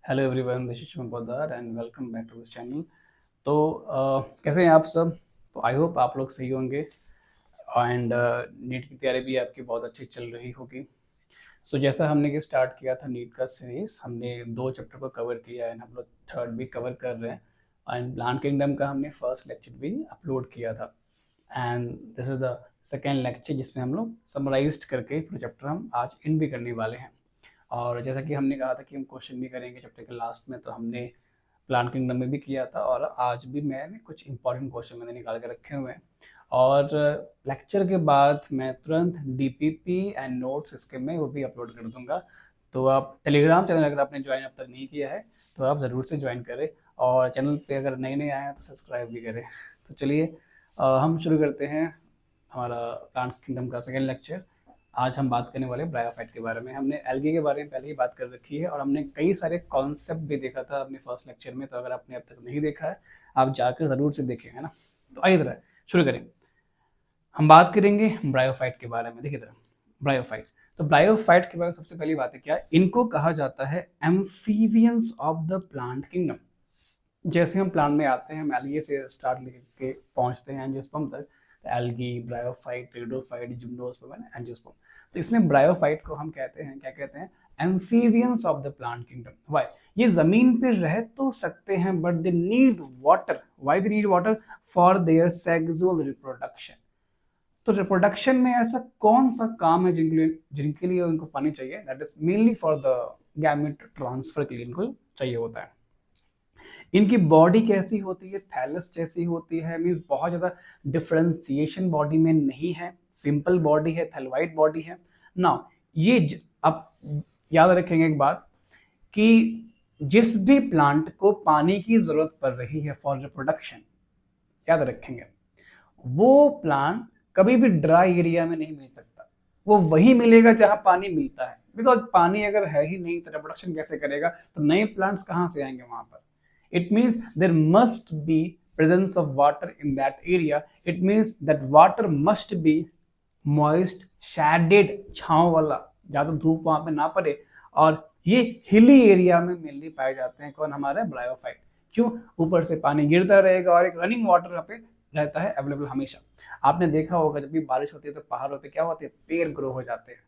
Hello everyone, this is Shubham Poddar and welcome back to this channel. तो कैसे हैं आप सब? तो आई होप आप लोग सही होंगे एंड नीट की तैयारी भी आपकी बहुत अच्छी चल रही होगी। सो जैसा हमने कि स्टार्ट किया था नीट का सीरीज, हमने 2 चैप्टर को कवर किया है, हम लोग थर्ड भी कवर कर रहे हैं एंड प्लांट किंगडम का हमने फर्स्ट लेक्चर भी अपलोड किया था and this is the second lecture जिसमें हम लोग समराइज्ड करके पूरा चैप्टर हम आज इन भी करने वाले हैं। और जैसा कि हमने कहा था कि हम क्वेश्चन भी करेंगे चैप्टर के लास्ट में, तो हमने प्लांट किंगडम में भी किया था और आज भी मैंने कुछ इंपॉर्टेंट क्वेश्चन मैंने निकाल के रखे हुए हैं। और लेक्चर के बाद मैं तुरंत डीपीपी एंड नोट्स इसके में वो भी अपलोड कर दूंगा। तो आप टेलीग्राम चैनल अगर आपने ज्वाइन अब तक नहीं किया है तो आप ज़रूर से ज्वाइन करें, और चैनल पे अगर नए नए आए हैं तो सब्सक्राइब भी करें। तो चलिए हम शुरू करते हैं हमारा प्लांट किंगडम का सेकेंड लेक्चर। आज हम बात करने वाले ब्रायोफाइट के बारे में। हमने एल्गी के बारे में पहले ही बात कर रखी है और हमने कई सारे कॉन्सेप्ट भी देखा था अपने फर्स्ट लेक्चर में, तो अगर आपने अब तक नहीं देखा है आप जाकर ज़रूर से देखें, है ना। तो आइए ज़रा शुरू करें। हम बात करेंगे ब्रायोफाइट के बारे में। देखिए ज़रा ब्रायोफाइट, तो ब्रायोफाइट के बारे में सबसे पहली बात है क्या, इनको कहा जाता है amphibians of the plant kingdom. जैसे हम प्लांट में आते हैं, हम एल्गी से स्टार्ट लेके पहुंचते हैं एंजियोस्पर्म तक, तो algae, bryophyte, pteridophyte, gymnosperm and angiosperm. तो इसमें ब्रायोफाइट को हम कहते हैं, क्या कहते हैं, amphibians of the plant kingdom. Why? ये जमीन पे रह तो सकते हैं but they need water. Why they need water? For their sexual reproduction. तो रिप्रोडक्शन में ऐसा कौन सा काम है जिनके लिए उनको पानी चाहिए? That is mainly for the gamete transfer के लिए इनको चाहिए होता है। इनकी बॉडी कैसी होती है? थैलस जैसी होती है, मीन्स बहुत ज़्यादा डिफ्रेंसिएशन बॉडी में नहीं है, सिंपल बॉडी है, थैलवाइट बॉडी है ना। ये आप याद रखेंगे एक बात कि जिस भी प्लांट को पानी की जरूरत पड़ रही है फॉर रिप्रोडक्शन, याद रखेंगे, वो प्लांट कभी भी ड्राई एरिया में नहीं मिल सकता। वो वही मिलेगा जहां पानी मिलता है, बिकॉज पानी अगर है ही नहीं तो रिप्रोडक्शन कैसे करेगा? तो नए प्लांट्स कहां से आएंगे वहां पर? It means there must be presence of water in that area. It means that water must be moist, shaded, छांव वाला, ज्यादा धूप वहां पे ना पड़े। और ये हिली एरिया में मेनली पाए जाते हैं। कौन? हमारे ब्रायोफाइट। क्यों? ऊपर से पानी गिरता रहेगा और एक रनिंग वाटर यहाँ पे रहता है अवेलेबल हमेशा। आपने देखा होगा जब भी बारिश होती है तो पहाड़ों पे क्या होते हैं, पेड़ ग्रो हो जाते हैं।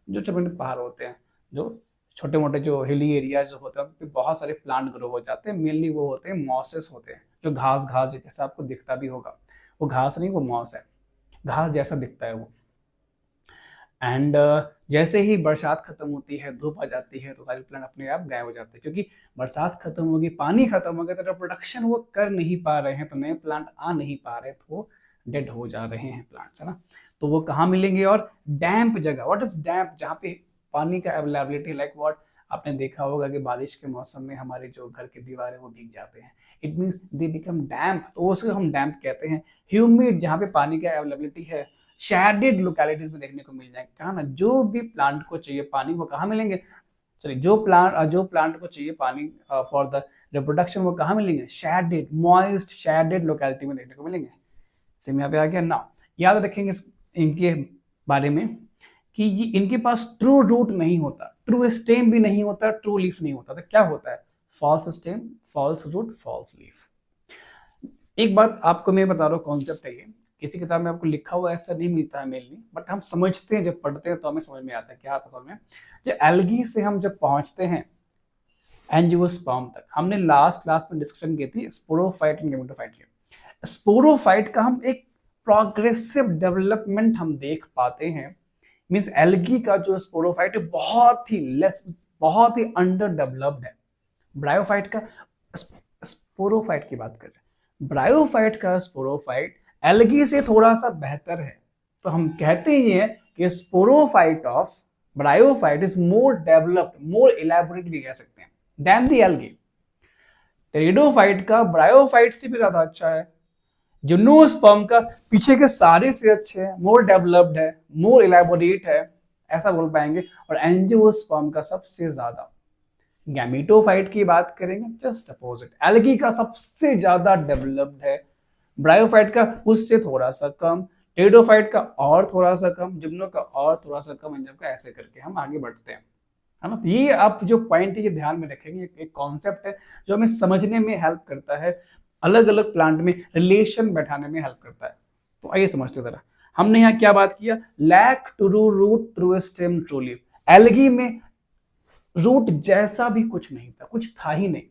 जो छोटे छोटे पहाड़ होते हैं, जो छोटे मोटे जो हिली एरियाज होते हैं, पे बहुत सारे प्लांट ग्रो हो जाते हैं। मेनली वो होते हैं मॉसेस होते हैं, जो घास घास जैसा आपको दिखता भी होगा। वो घास नहीं, वो मॉस है, घास जैसा दिखता है वो। एंड जैसे ही बरसात खत्म होती है, धूप आ जाती है, तो सारे प्लांट अपने आप गायब हो जाते हैं, क्योंकि बरसात खत्म होगी, पानी खत्म हो गया, तो प्रोडक्शन वो कर नहीं पा रहे हैं, तो नए प्लांट आ नहीं पा रहे, तो वो डेड हो जा रहे हैं प्लांट्स, है ना। तो वो कहाँ मिलेंगे? और डैम्प जगह। व्हाट इज डैम्प? जहाँ पे पानी का अवेलेबिलिटी, लाइक व्हाट, आपने देखा होगा कि बारिश के मौसम में हमारे जो घर के दीवार वो भीग जाते हैं। इट मीन्स दे बिकम डैम्प, तो उसको हम डैम्प कहते हैं। ह्यूमिड, जहाँ पे पानी का अवेलेबिलिटी है। शेडेड लोकेलिटीज में देखने को मिल जाएंगे। कहा ना, जो भी प्लांट को चाहिए पानी वो कहाँ मिलेंगे? चलिए, जो प्लांट को चाहिए पानी फॉर द रिप्रोडक्शन, वो कहाँ मिलेंगे? शेडेड, मॉइस्ट शेडेड लोकेलिटी में देखने को मिलेंगे। सेम यहाँ पे आ गया ना। याद रखेंगे इनके बारे में कि ये इनके पास ट्रू रूट नहीं होता, ट्रू स्टेम भी नहीं होता, ट्रू लीफ नहीं होता। तो क्या होता है? False stem, false root, false leaf. एक बात आपको मैं बता रहा हूँ, कॉन्सेप्ट है ये, किसी किताब में आपको लिखा हुआ ऐसा नहीं मिलता है मेनली, बट हम समझते हैं, जब पढ़ते हैं तो हमें समझ में आता है। क्या आता है समझ में? जब एल्गी से हम जब पहुंचते हैं एंजियोस्पर्म तक, हमने लास्ट क्लास में डिस्कशन की थी स्पोरोफाइट एंड गैमेटोफाइट की। स्पोरोफाइट का हम एक प्रोग्रेसिव डेवलपमेंट हम देख पाते हैं। मीन्स एल्गी का जो स्पोरोफाइट है बहुत ही लेस, बहुत ही अंडर डेवलप्ड है। ब्रायोफाइट का, स्पोरोफाइट की बात कर रहे हैं, ब्रायोफाइट का स्पोरोफाइट एल्गी से थोड़ा सा बेहतर है। तो हम कहते ही हैं कि sporophyte of bryophyte is more developed, more elaborate भी कह सकते हैं देन द एल्गी। टेरिडोफाइट का ब्रायोफाइट से भी ज्यादा अच्छा है। जिम्नोस्पर्म का पीछे के सारे से अच्छे हैं, मोर डेवलप्ड है, मोर इलेबोरेट है, ऐसा बोल पाएंगे। और एंजियोस्पर्म का सबसे ज्यादा। गैमेटोफाइट की बात करेंगे, जस्ट अपोजिट, एल्गी का सबसे ज्यादा डेवलप्ड है, ब्रायोफाइट का उससे थोड़ा सा कम, टेरिडोफाइट का और थोड़ा सा कम, जिम्नो का और थोड़ा सा कम, एंजियो का, ऐसे करके हम आगे बढ़ते हैं। है ना। तो ये आप जो पॉइंट है ये ध्यान में रखेंगे, एक कॉन्सेप्ट है जो हमें समझने में हेल्प करता है, अलग अलग प्लांट में रिलेशन बैठाने में हेल्प करता है। तो आइए समझते जरा, हमने यहाँ क्या बात किया, lack to root through stem true leaf. Algae में रूट जैसा भी कुछ नहीं था, कुछ था ही नहीं,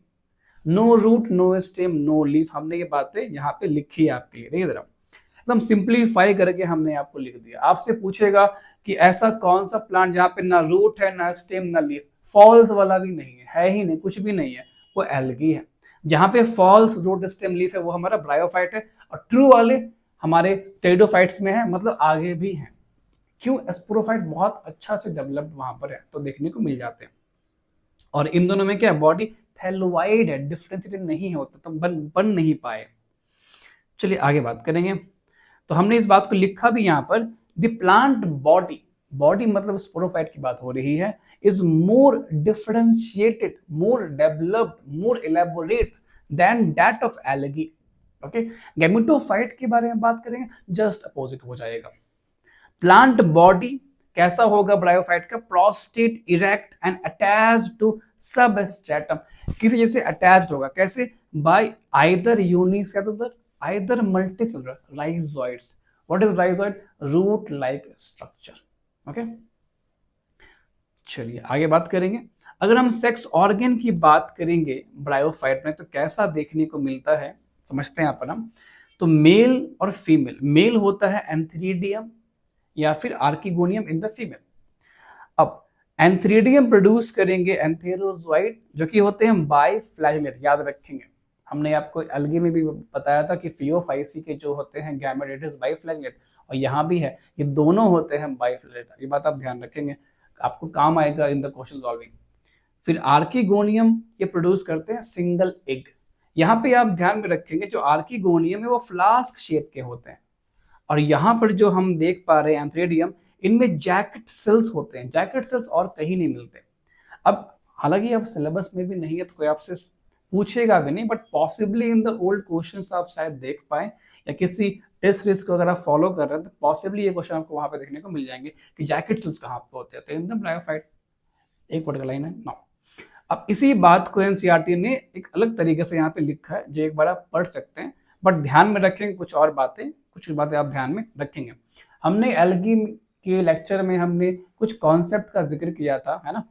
no root no stem no leaf. हमने ये बातें यहाँ पे लिखी है आपके लिए, देखिए जरा, एकदम सिंप्लीफाई करके हमने आपको लिख दिया। आपसे पूछेगा कि ऐसा कौन सा प्लांट जहाँ पे ना रूट है ना स्टेम ना लीफ, फॉल्स वाला भी नहीं है ही नहीं, कुछ भी नहीं है, वो एल्गी है। जहाँ पे फॉल्स रूट स्टेम लीफ है वो हमारा ब्रायोफाइट है, और ट्रू वाले हमारे टेरिडोफाइट्स में है, मतलब आगे भी है। क्यों, स्पोरोफाइट बहुत अच्छा से डेवलप्ड वहां पर है, तो देखने को मिल जाते हैं। और इन दोनों में क्या है, बॉडी थैलोवाइड है, डिफरेंशिएटेड नहीं होता, तो बन नहीं पाए। चलिए आगे बात करेंगे। तो हमने इस बात को लिखा भी यहाँ पर, द प्लांट बॉडी, बॉडी मतलब स्पोरोफाइट की बात हो रही है, is more differentiated, more developed, more elaborate than that of algae. Okay, gametophyte के बारे में बात करेंगे, जस्ट अपोजिट हो जाएगा। प्लांट बॉडी कैसा होगा ब्रायोफाइट का, prostrate erect and attached to substratum, किसी जैसे अटैच्ड होगा, कैसे, by either unicellular either multicellular rhizoids. What is rhizoid, root like structure. Okay, चलिए आगे बात करेंगे। अगर हम सेक्स ऑर्गन की बात करेंगे ब्रायोफाइट में तो कैसा देखने को मिलता है, समझते हैं अपन हम। तो मेल और फीमेल, मेल होता है एंथ्रीडियम या फिर आर्किगोनियम इन द फीमेल। अब एंथ्रीडियम प्रोड्यूस करेंगे एंथेरोजोइड, जो कि होते हैं बाइफ्लैजेलेट, याद रखेंगे। हमने आपको एल्गी में भी बताया था कि फियोफाइसी के जो होते हैं गैमेट, इट इज बाइफ्लैजेलेट, और यहाँ भी है, ये दोनों होते हैं बाइफ्लैजेलेट। ये बात आप ध्यान रखेंगे, आपको काम आएगा इन द क्वेश्चन सॉल्विंग। फिर आर्किगोनियम ये प्रोड्यूस करते हैं सिंगल एग। यहाँ पे आप ध्यान में रखेंगे, जो आर्किगोनियम है वो फ्लास्क शेप के होते हैं, और यहाँ पर जो हम देख पा रहे हैं एंथ्रेडियम, इनमें जैकेट सेल्स होते हैं। जैकेट सेल्स और कहीं नहीं मिलते। अब हालांकि अब सिलेबस में भी नहीं है तो कोई आपसे पूछेगा भी नहीं, but possibly in the old questions आप शायद देख पाए, या किसी टेस्ट सीरीज को अगर आप फॉलो कर रहे हैं तो पॉसिबली ये क्वेश्चन आपको वहां पे देखने को मिल जाएंगे कि जैकेट सेल्स कहाँ पे होते हैं, इन द ब्रायोफाइट। एक वर्ड का लाइन है नाउ। अब इसी बात को एनसीईआरटी ने एक अलग तरीके से यहाँ पे लिखा है, जो एक बार आप पढ़ सकते हैं, बट ध्यान में रखेंगे कुछ बातें आप ध्यान में रखेंगे। हमने एल्गी के लेक्चर में हमने कुछ कॉन्सेप्ट का जिक्र किया था, है ना।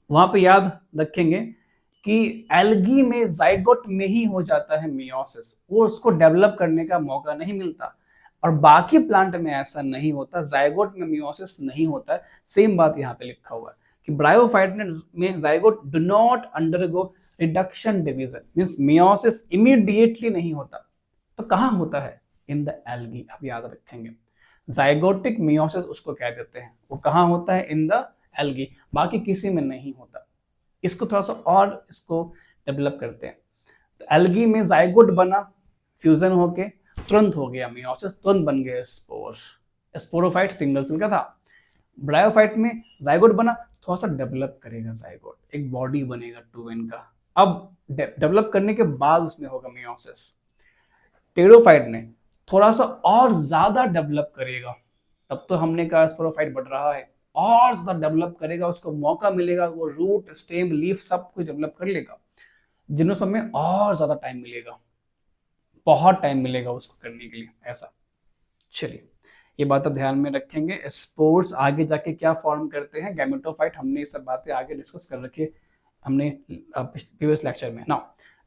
वहां पे याद रखेंगे कि एल्गी में जाइगोट में ही हो जाता है मियोसिस, वो उसको डेवलप करने का मौका नहीं मिलता, और बाकी प्लांट में ऐसा नहीं होता, जाइगोट में मियोसिस नहीं होता है। सेम बात यहाँ पे लिखा हुआ है कि ब्रायोफाइट में zygote do not undergo reduction division, means meiosis immediately नहीं होता। तो कहाँ होता है, इन द एल्गी। अब याद रखेंगे, जाइगोटिक मियोसिस उसको कह देते हैं, वो कहाँ होता है, इन द एल्गी, बाकी किसी में नहीं होता। इसको थोड़ा सा और इसको डेवलप करते हैं। तो एल्गी में जाइगोट बना, फ्यूजन होके तुरंत हो गया मियोसिस, तुरंत बन गए स्पोर। स्पोरोफाइट सिंगल सेल का था। ब्रायोफाइट में जाइगोट बना, थोड़ा सा डेवलप करेगा जाइगोट, एक बॉडी बनेगा 2n का। अब डेवलप करने के बाद उसमें होगा मियोसिस। टेरोफाइट ने थोड़ा सा और ज्यादा डेवलप करेगा, तब तो हमने कहा स्पोरोफाइट बढ़ रहा है, और ज्यादा डेवलप करेगा, उसको मौका मिलेगा, वो रूट स्टेम लीफ सब कुछ डेवलप कर लेगा। जिनोस्पर्म में और ज्यादा टाइम मिलेगा, बहुत टाइम मिलेगा उसको करने के लिए, ऐसा। चलिए ये बात ध्यान में रखेंगे। स्पोर्स आगे जाके क्या फॉर्म करते हैं, गैमेटोफाइट, हमने ये सब बातें आगे डिस्कस कर रखी है हमने प्रीवियस लेक्चर में ना।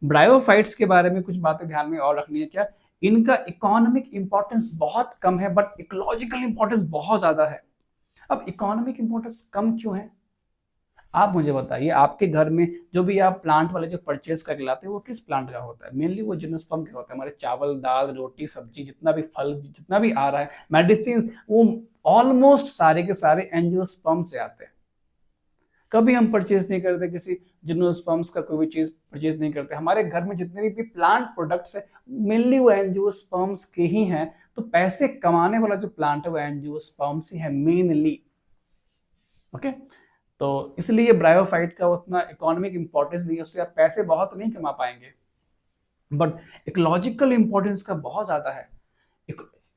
ब्रायोफाइट्स के बारे में कुछ बातें ध्यान में और रखनी है क्या, इनका इकोनॉमिक इंपॉर्टेंस बहुत कम है, बट इकोलॉजिकल इंपॉर्टेंस बहुत ज्यादा है। अब इकोनॉमिक इंपॉर्टेंस कम क्यों है, आप मुझे बताइए। आपके घर में जो भी आप प्लांट वाले जो परचेज करके लाते हैं वो किस प्लांट का होता है, मेनली वो जिम्नोस्पर्म का होता है। हमारे चावल दाल रोटी सब्जी जितना भी फल जितना भी आ रहा है, मेडिसिन, वो ऑलमोस्ट सारे के सारे एंजियोस्पर्म से आते हैं। कभी हम परचेज नहीं करते किसी जिम्नोस्पर्म्स का, कोई भी चीज परचेज नहीं करते। हमारे घर में जितने भी प्लांट प्रोडक्ट्स है मेनली वो एंजियोस्पर्म्स के ही हैं। तो पैसे कमाने वाला जो प्लांट है वो एंजियोस्पर्म्स ही है मेनली। ओके, तो इसलिए ब्रायोफाइट का उतना इकोनॉमिक इंपॉर्टेंस नहीं है, उससे आप पैसे बहुत नहीं कमा पाएंगे, बट इकोलॉजिकल इंपॉर्टेंस का बहुत ज्यादा है।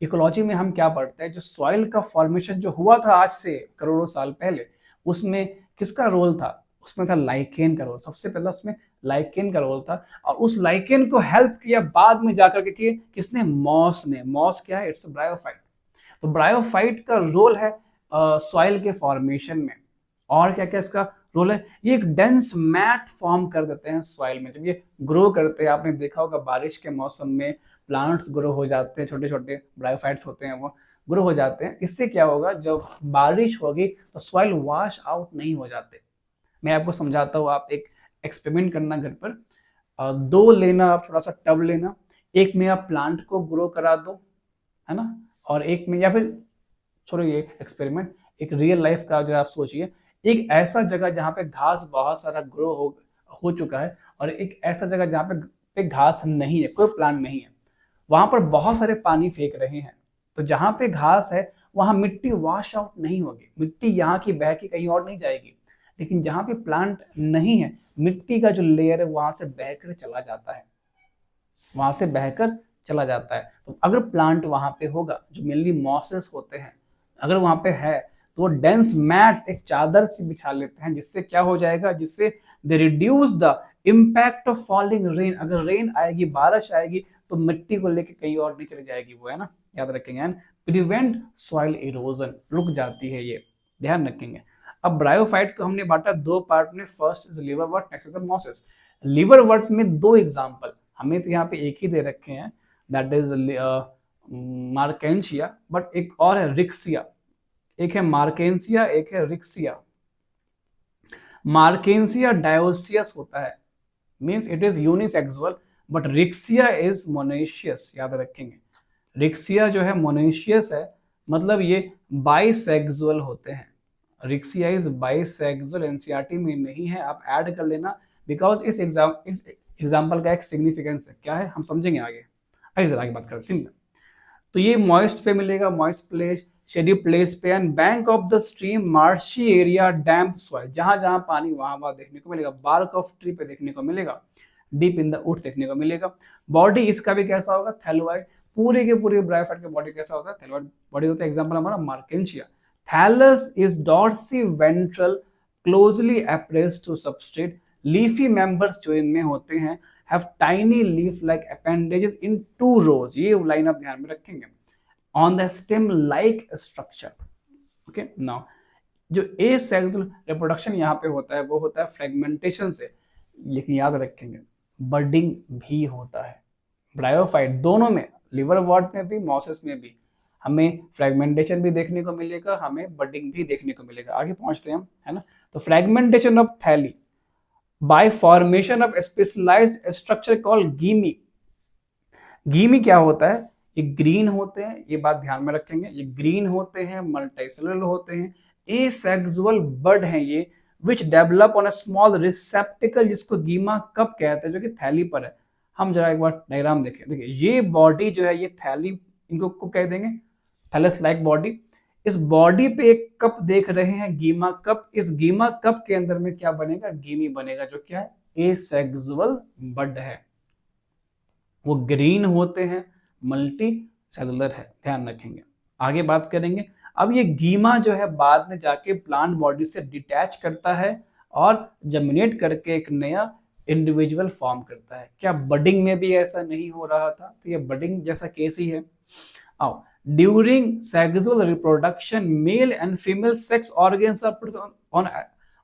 इकोलॉजी में हम क्या पढ़ते हैं, जो सॉइल का फॉर्मेशन जो हुआ था आज से करोड़ों साल पहले, उसमें किसका रोल था? उसमें था लाइकेन का रोल। सबसे पहला उसमें लाइकेन का रोल था, और उस लाइकेन को हेल्प किया बाद में जाकर के किसने? मॉस ने। मॉस क्या है? It's bryophyte. तो ब्रायोफाइट का रोल है सॉइल के फॉर्मेशन में। और क्या क्या इसका रोल है? ये एक डेंस मैट फॉर्म कर देते हैं सॉइल में। जब ये ग्रो करते हैं, आपने देखा होगा बारिश के मौसम में प्लांट्स ग्रो हो जाते हैं, छोटे छोटे ब्रायोफाइट्स होते हैं वो ग्रो हो जाते हैं। इससे क्या होगा? जब बारिश होगी तो सॉइल वॉश आउट नहीं हो जाते। मैं आपको समझाता हूँ, आप एक एक्सपेरिमेंट करना घर पर। दो लेना, आप थोड़ा सा टब लेना, एक में आप प्लांट को ग्रो करा दो, है ना, और एक में, या फिर छोड़ो ये एक्सपेरिमेंट, एक रियल लाइफ का अगर आप सोचिए, एक ऐसा जगह जहाँ पे घास बहुत सारा ग्रो हो चुका है, और एक ऐसा जगह जहाँ पे घास नहीं है, कोई प्लांट नहीं है, वहां पर बहुत सारे पानी फेंक रहे हैं। तो जहां पे घास है वहां मिट्टी वॉश आउट नहीं होगी, मिट्टी यहाँ की बह के कहीं और नहीं जाएगी। लेकिन जहां पे प्लांट नहीं है, मिट्टी का जो लेयर है वहां से बहकर चला जाता है, वहां से बहकर चला जाता है। तो अगर प्लांट वहां पे होगा, जो मेनली मॉसेस होते हैं, अगर वहां पे है, तो वो डेंस मैट, एक चादर से बिछा लेते हैं, जिससे क्या हो जाएगा? जिससे they reduce the impact of falling rain. अगर रेन आएगी, बारिश आएगी, तो मिट्टी को लेके कहीं और नहीं चली जाएगी वो, है ना, याद रखेंगे। एंड प्रिवेंट सॉइल इरोजन, रुक जाती है ये, ध्यान रखेंगे। अब ब्रायोफाइट को हमने बांटा दो पार्ट में, first is liverwort, next is the mosses. Liverwort में दो एग्जांपल हमें तो यहाँ पे एक ही दे रखे हैं, दैट इज मार्केंशिया, बट एक और है रिक्सिया। एक है मार्केंसिया, एक है रिक्सिया। मार्केंसिया डायोसियस होता है, means it is unisexual, but Riccia is monoecious, याद रखेंगे। रिक्सिया जो है मोनेशियस है, मतलब ये बाइसेक्सुअल होते हैं। रिक्सिया इज बाइसेक्सुअल, एनसीईआरटी में नहीं है, आप ऐड कर लेना, बिकॉज इस एग्जाम्पल का एक सिग्निफिकेंस है। क्या है हम समझेंगे आगे, आगे जरा आगे बात करते सिंपल। तो ये मॉइस्ट पे मिलेगा, मॉइस्ट प्लेस, शेडी प्लेस पे, and bank of the stream, marshy area, damp soil, जहां जहां पानी वहां वहां देखने को मिलेगा। बार्क ऑफ ट्री पे देखने को मिलेगा, डीप इन द वुड्स देखने को मिलेगा। बॉडी इसका भी कैसा होगा? थैलोइड। पूरे के पूरे ब्रायोफाइट का बॉडी कैसा होता है? थैलोइड बॉडी होता है। एग्जांपल हमारा Marchantia. Thallus is dorsiventral, closely appressed to substrate. Leafy members जो इनमें होते हैं have tiny leaf like appendages in two rows, ये लाइन आप ध्यान में रखेंगे, on the stem like structure। okay, now जो asexual reproduction यहाँ पे होता है वो होता है फ्रेगमेंटेशन से, लेकिन याद रखेंगे बडिंग भी होता है। ब्रायोफाइट दोनों में, लिवरवर्ट में भी मॉसेस में भी, हमें फ्रेगमेंटेशन भी देखने को मिलेगा, हमें बडिंग भी देखने को मिलेगा। आगे पहुंचते हैं हम, है ना। तो फ्रेगमेंटेशन ऑफ थैली by formation of specialized structure called गीमी। गीमी क्या होता है? ये ग्रीन होते हैं, ये बात ध्यान में रखेंगे, ये ग्रीन होते हैं, मल्टीसेलुलर होते हैं, एसेक्सुअल बड हैं ये, which develop on a small रिसेप्टिकल, जिसको गीमा कप कहते हैं, जो कि थैली पर है। हम जरा एक बार डायग्राम देखें, देखिए ये बॉडी जो है ये थैली, इनको को कह देंगे थैलस लाइक बॉडी। इस बॉडी पे एक कप देख रहे हैं, गीमा कप। इस गीमा कप के अंदर में क्या बनेगा? गीमी बनेगा, जो क्या है? एसेक्सुअल बड है। वो ग्रीन होते हैं, मल्टी सेलुलर है, ध्यान रखेंगे। आगे बात करेंगे। अब ये गीमा जो है बाद में जाके प्लांट बॉडी से डिटैच करता है और जर्मिनेट करके एक नया इंडिविजुअल फॉर्म करता है। क्या बडिंग में भी ऐसा नहीं हो रहा था? तो ये बडिंग जैसा केस ही है। आओ, during sexual reproduction, male and female sex organs are produced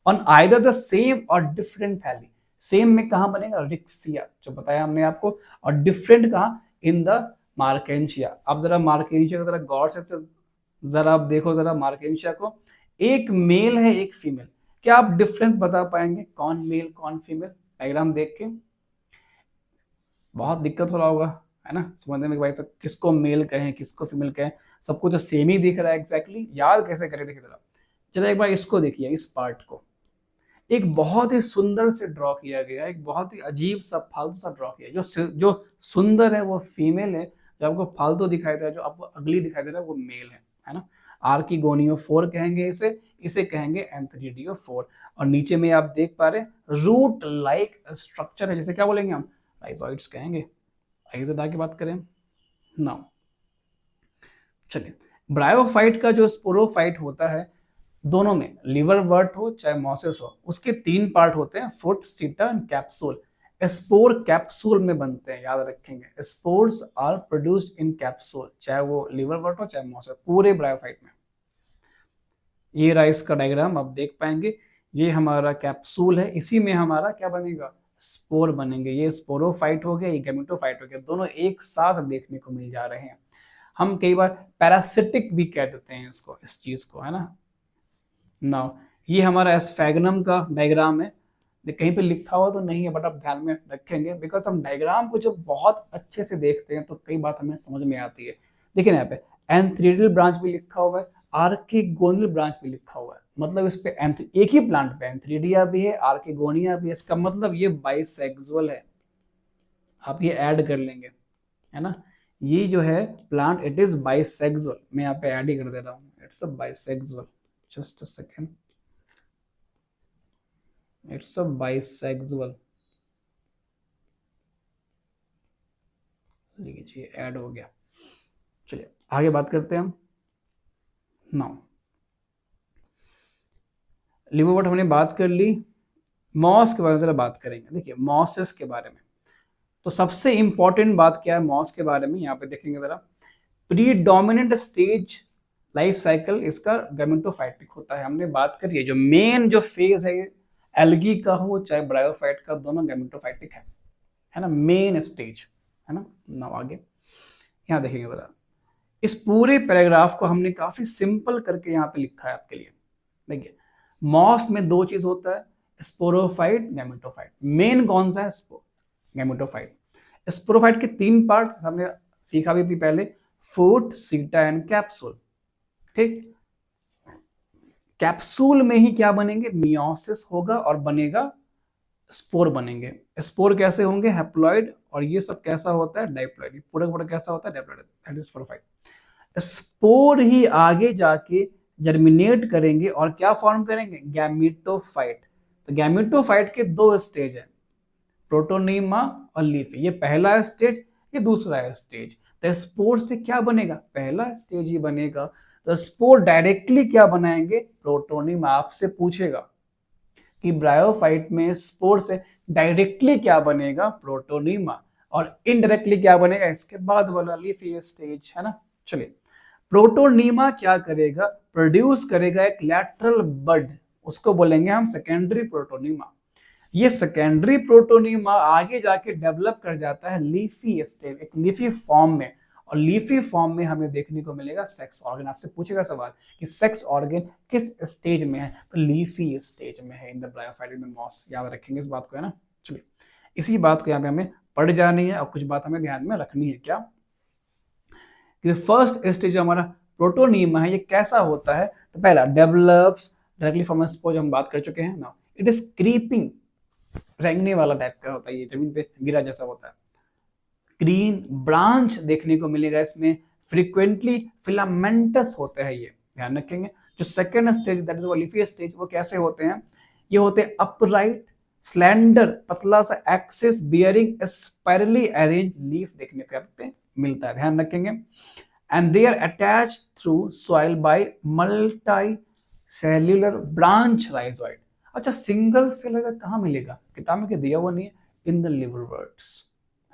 on either the same or different thalli। Same में कहां बनेगा? रिक्सिया, जो बताया हमने आपको, और डिफरेंट कहां? In the Marchantia. अब जरा मार्केंशिया को जरा गौर से जरा आप देखो, जरा मार्केंशिया को, एक मेल है एक फीमेल। क्या आप डिफरेंस बता पाएंगे कौन मेल कौन फीमेल? डायग्राम देख के बहुत दिक्कत हो रहा होगा, है ना, समझने में भाई सब किसको मेल कहें किसको फीमेल कहें। सबको तो सेम ही दिख रहा है एग्जैक्टली, याद कैसे करें? देखिए जरा, चलो एक बार इसको देखिए, इस पार्ट को एक बहुत ही सुंदर से ड्रॉ किया गया, एक बहुत ही अजीब सा फालतू सा ड्रॉ किया। जो सुंदर है वो फीमेल है, जो आपको फालतू दिखाई दे रहा है, जो आपको अगली दिखाई दे रहा है, वो मेल है ना। आर्किगोनियोफोर कहेंगे इसे, इसे कहेंगे एंथ्रीडियोफोर। और नीचे में आप देख पा रहे रूट लाइक स्ट्रक्चर है, जैसे क्या बोलेंगे हम? राइजोइड्स कहेंगे। आगे से आगे बात करें नाउ, चलिए। ब्रायोफाइट का जो स्पोरोफाइट होता है, दोनों में, लिवरवर्ट हो चाहे मॉसेस हो, उसके 3 पार्ट होते हैं, फुट, सीटा एंड कैप्सूल। स्पोर कैप्सूल में बनते हैं, याद रखेंगे, spores are produced in capsule, चाहे वो लिवरवर्ट हो चाहे मॉसेस, पूरे ब्रायोफाइट में। ये रहा इसका डायग्राम, आप देख पाएंगे, ये हमारा कैप्सूल है, इसी में हमारा क्या बनेगा, स्पोर बनेंगे। ये स्पोरोफाइट हो गया, ये गैमेटोफाइट हो गया, दोनों एक साथ देखने को मिल जा रहे हैं। हम कई बार पैरासिटिक भी कह देते हैं इसको, इस चीज को, है ना। नाउ ये हमारा एस्फेगनम का डायग्राम है, कहीं पे लिखा हुआ तो नहीं है, बट आप ध्यान में रखेंगे, बिकॉज हम डायग्राम को जब बहुत अच्छे से देखते हैं तो कई बात हमें समझ में आती है। देखिए यहाँ पे एंथ्रीडल ब्रांच भी लिखा हुआ है, आर्किगोनियल ब्रांच भी लिखा हुआ है, मतलब इस पे एक ही प्लांट पे एंथ्रीडिया भी है, आर्किगोनिया भी है, इसका मतलब ये बाइसेक्सुअल है। आप ये ऐड कर लेंगे, है ना, ये जो है प्लांट इट इज बाइसेक्सुअल, मैं यहाँ पे ऐड ही कर दे रहा हूँ, it's a bisexual, just a second, it's a bisexual, लीजिए ऐड हो गया। चलिए आगे बात करते हैं हम। नाउ लिवरवर्ट हमने बात कर ली, मॉस के बारे में जरा बात करेंगे। देखिए मॉसेस के बारे में तो सबसे इंपॉर्टेंट बात क्या है मॉस के बारे में, यहाँ पे देखेंगे जरा, प्रीडोमिनेंट स्टेज लाइफ साइकिल इसका गैमेटोफाइटिक होता है। हमने बात करी है, जो मेन जो फेज है एल्गी का हो चाहे ब्रायोफाइट का, दोनों गैमेटोफाइटिक है ना, मेन स्टेज, है ना। नाउ आगे यहाँ देखेंगे बता, इस पूरे पैराग्राफ को हमने काफी सिंपल करके यहाँ पे लिखा है आपके लिए। देखिए मॉस में 2 चीज होता है, स्पोरोफाइट, गैमेटोफाइट। मेन कौन सा है, गैमेटोफाइट। स्पोरोफाइट के 3 पार्ट हमने सीखा भी पहले, फूट, सीटा एंड कैप्सूल। ठीक, कैप्सूल में ही क्या बनेंगे, मियोसिस होगा और बनेगा स्पोर बनेंगे। स्पोर कैसे होंगे, हैप्लॉइड, और ये सब कैसा होता है, डाइप्लॉइड, पूरा पूरा कैसा होता है, diploid, that is sporophyte. Spore ही आगे जाके जर्मिनेट करेंगे और क्या फॉर्म करेंगे, गैमेटोफाइट। तो गैमेटोफाइट के 2 स्टेज है, प्रोटोनीमा और लीफी, ये पहला स्टेज, ये दूसरा स्टेज। तो स्पोर से क्या बनेगा, पहला स्टेज ही बनेगा। तो स्पोर डायरेक्टली क्या बनाएंगे, प्रोटोनीमा। आपसे पूछेगा कि ब्रायोफाइट में स्पोर से डायरेक्टली क्या बनेगा, प्रोटोनीमा, और इनडायरेक्टली क्या बनेगा, इसके बाद वाला लीफी स्टेज, है ना। चलिए प्रोटोनीमा क्या करेगा, प्रोड्यूस करेगा एक लैटरल बड, उसको बोलेंगे हम सेकेंडरी प्रोटोनीमा। ये सेकेंडरी प्रोटोनीमा आगे जाके डेवलप कर जाता है लीफी स्टेज, एक लीफी फॉर्म में, और लीफी फॉर्म में हमें देखने को मिलेगा सेक्स ऑर्गन। आपसे पूछेगा सवाल कि सेक्स ऑर्गन किस स्टेज में है, तो लीफी स्टेज में है in the bryophyte, in the moss. याद रखेंगे इस बात को, है ना। चलिए इसी बात को यहाँ पे हमें पढ़ जानी है और कुछ बात हमें ध्यान में रखनी है, क्या कि फर्स्ट स्टेज जो हमारा प्रोटोनीमा है ये कैसा होता है, तो पहला डेवलप्स डायरेक्टली फ्रॉम स्पोर, हम बात कर चुके हैं ना, इट इज क्रीपिंग, रेंगने वाला टाइप का होता है, ये जमीन पे गिरा जैसा होता है। ग्रीन ब्रांच देखने को मिलेगा इसमें, फ्रीक्वेंटली फिलामेंटस होते हैं ये, ध्यान रखेंगे। जो second stage that is leafy stage, वो कैसे होते हैं, ये होते हैं अपराइट, स्लेंडर, पतला सा axis bearing spirally arrange leaf देखने को मिलता है, ध्यान रखेंगे। And they are attached through soil by multicellular branch rhizoid. अच्छा सिंगल सेल अगर कहाँ मिलेगा, किताब में दिया हुआ नहीं है, इन द लिवरवर्ट्स,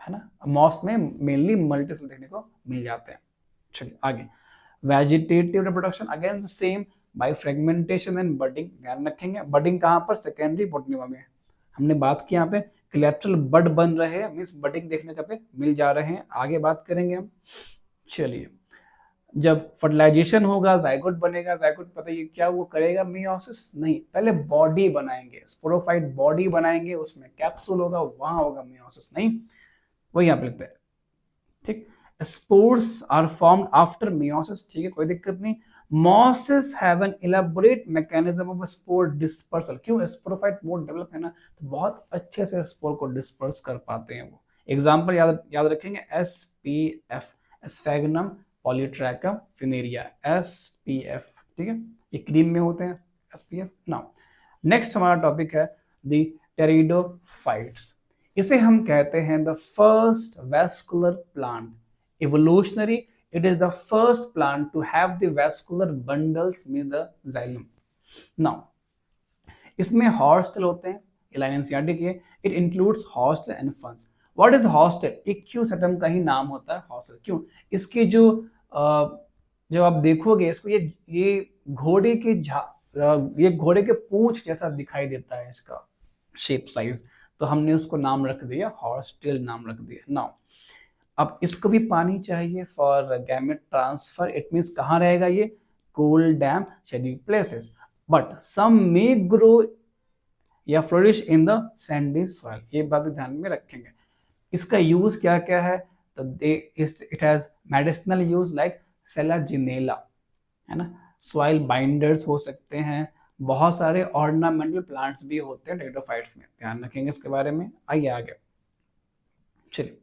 है ना। मॉस में मेनली मल्टी सेल देखने को मिल जाते हैं। चलिए आगे, vegetative reproduction again the same, by fragmentation and budding, ध्यान रखेंगे। बडिंग कहाँ पर, सेकेंडरी प्रोटोनीमा में। हमने बात की यहाँ पे कोलेटरल बड बन रहे हैं, मींस बडिंग देखने का पे मिल जा रहे हैं, आगे बात करेंगे हम। चलिए जब फर्टिलाइजेशन होगा जाइगोट बनेगा, जाइगोट पता है क्या वो करेगा, मियोसिस नहीं, पहले बॉडी बनाएंगे, स्पोरोफाइट बॉडी बनाएंगे, उसमें कैप्सूल होगा, वहां होगा मियोसिस नहीं, वही यहाँ पे लिखते हैं। ठीक, spores are formed after meiosis, ठीक है कोई दिक्कत नहीं। Mosses have an elaborate mechanism of spore dispersal, क्यों, स्पोरोफाइट मोड डेवलप है ना, तो बहुत अच्छे से स्पोर को डिस्पर्स कर पाते हैं वो। एग्जांपल याद रखेंगे, SPF, स्फेगनम पॉलीट्रैकम फिनेरिया, SPF, ठीक है, ये क्रीम में होते हैं SPF। नाउ नेक्स्ट हमारा टॉपिक है द टेरिडोफाइट्स, इसे हम कहते हैं the first vascular plant. Evolutionary, it is the first plant to have the vascular bundles में the xylem. नाउ इसमें हॉस्टल होते हैं, ये लाइन एनसीईआरटी की है। इट इंक्लूड्स हॉस्टल एंड फंस। What is hostel? एक क्यू सेटम का ही नाम होता है हॉस्टल। क्यों? इसकी जो जब आप देखोगे इसको, ये घोड़े के ये घोड़े के पूंछ जैसा दिखाई देता है इसका शेप साइज, तो हमने उसको नाम रख दिया हॉस्टल, नाम रख दिया। नाउ अब इसको भी पानी चाहिए for gamete transfer. It means कहाँ रहेगा ये? Cool, damp, shady places. But some may grow या flourish in the sandy soil. ये बात ध्यान में रखेंगे। इसका यूज क्या क्या है? तो it has medicinal use like Selaginella, है ना, सॉइल बाइंडर्स हो सकते हैं, बहुत सारे ऑर्नामेंटल प्लांट्स भी होते हैं टेरिडोफाइट्स में, ध्यान रखेंगे इसके बारे में। आइए आगे चलिए।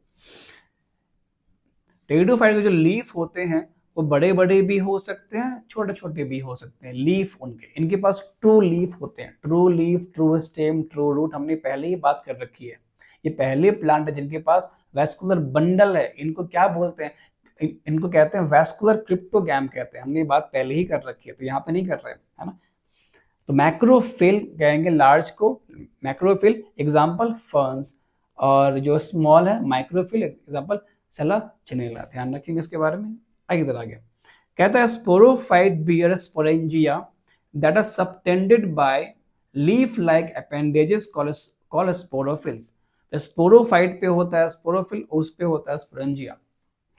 टेरिडोफाइट के जो लीफ होते हैं वो बड़े बड़े भी हो सकते हैं, छोटे छोटे भी हो सकते हैं। लीफ इनके पास ट्रू लीफ होते हैं, true leaf, true stem, true root, हमने पहले ही बात कर रखी है। ये पहले प्लांट है जिनके पास वैस्कुलर बंडल है। इनको क्या बोलते हैं? इनको कहते हैं वैस्कुलर क्रिप्टोगैम कहते हैं। हमने ये बात पहले ही कर रखी है, तो यहाँ पे नहीं कर रहे हैं, है ना। तो मैक्रोफिल कहेंगे लार्ज को, मैक्रोफिल एग्जाम्पल फर्न्स, और जो स्मॉल है माइक्रोफिल एग्जाम्पल सेलाजिनेला। ध्यान रखेंगे इसके बारे में। आगे जरा आगे कहता है sporophyte bear sporangia that are subtended by leaf like appendages called sporophylls. Sporophyte पे होता है स्पोरोफिल, उस पे होता है स्पोरेंजिया,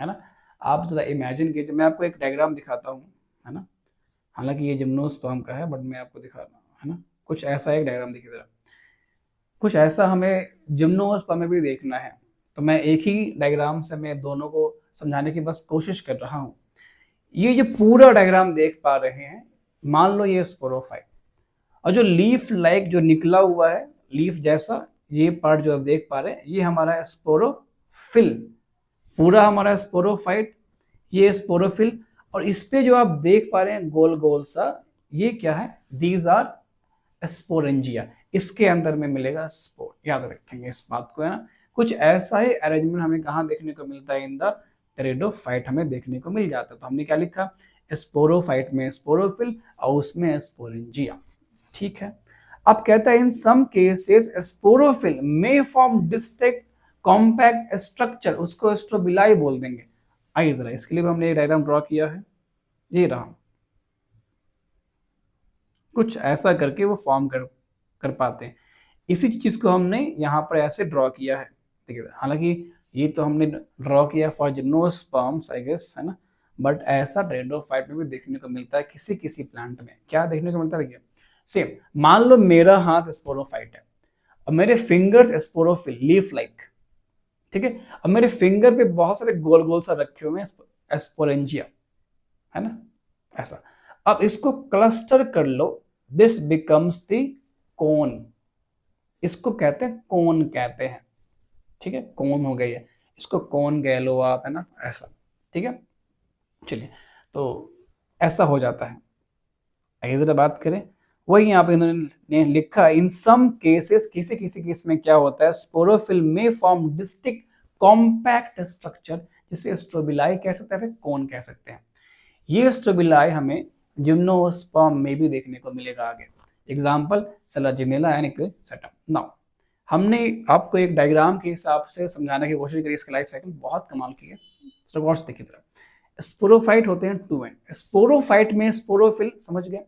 है ना। आप जरा इमेजिन कीजिए, मैं आपको एक डायग्राम दिखाता हूँ, है ना। हालांकि ये जिम्नोस्पर्म का है, बट मैं आपको दिखा रहा हूँ, है ना। कुछ ऐसा एक डायग्राम देखिए जरा, कुछ ऐसा हमें जिम्नोस्पर्म में भी देखना है। तो मैं एक ही डायग्राम से मैं दोनों को समझाने की बस कोशिश कर रहा हूँ। ये जो पूरा डायग्राम देख पा रहे हैं, मान लो ये स्पोरोफाइट, और जो लीफ लाइक जो निकला हुआ है लीफ जैसा ये पार्ट जो आप देख पा रहे हैं, ये हमारा स्पोरोफिल, पूरा हमारा स्पोरोफाइट, ये स्पोरोफिल। और इस पे जो आप देख पा रहे हैं गोल गोल सा, ये क्या है? These are sporangia. इसके अंदर में मिलेगा स्पोर, याद रखेंगे इस बात को, है ना। कुछ ऐसा ही अरेंजमेंट हमें कहाँ देखने को मिलता है? इन द टेरिडोफाइट हमें देखने को मिल जाता है। तो हमने क्या लिखा? स्पोरोफाइट में स्पोरोफिल और उसमें स्पोरेंजिया, ठीक है। अब कहता है in some cases sporophyll may form distinct compact structure, उसको स्ट्रोबिलाई बोल देंगे। आइए जरा इसके लिए हमने एक डायग्राम ड्रॉ किया है, ये रहा। कुछ ऐसा करके वो फॉर्म कर पाते हैं। इसी चीज को हमने यहाँ पर ऐसे ड्रॉ किया है, देखिए। हालांकि ये तो हमने ड्रॉ किया फॉर जिम्नोस्पर्म्स आई गेस, है ना, बट ऐसा टेरिडोफाइट में भी देखने को मिलता है किसी किसी प्लांट में। क्या देखने को मिलता है? देखिए सेम, मान लो मेरा हाथ स्पोरोफाइट है और मेरे फिंगर्स स्पोरोफिल लीफ लाइक, ठीक है। अब मेरे फिंगर पे बहुत सारे गोल गोल सा रखे हुए हैं स्पोरेंजिया, है ना, ऐसा। अब इसको क्लस्टर कर लो, दिस बिकम्स द कोन। इसको कहते हैं कोन कहते हैं, ठीक है। कोन हो गई है, इसको कोन कह लो आप, है ना, ऐसा, ठीक है। चलिए, तो ऐसा हो जाता है। आइए जरा बात करें, वही यहाँ पे इन्होंने लिखा इन सम केसेस, किसी किसी केस में क्या होता है? स्पोरोफिल में फॉर्म डिस्टिंक्ट कॉम्पैक्ट स्ट्रक्चर, जिसे स्ट्रोबिलाई कह सकते हैं, फिर कोन कह सकते हैं। ये स्ट्रोबिलाई हमें जिम्नोस्पर्म में भी देखने को मिलेगा आगे। एग्जाम्पल सेलाजिनेला एंड सेटम। नाउ हमने आपको एक डायग्राम के हिसाब से समझाने की कोशिश करी, इसका लाइफ साइकिल बहुत कमाल की है। देखिए जरा, स्पोरोफाइट होते हैं टू एंड। स्पोरोफाइट में स्पोरोफिल समझ गए,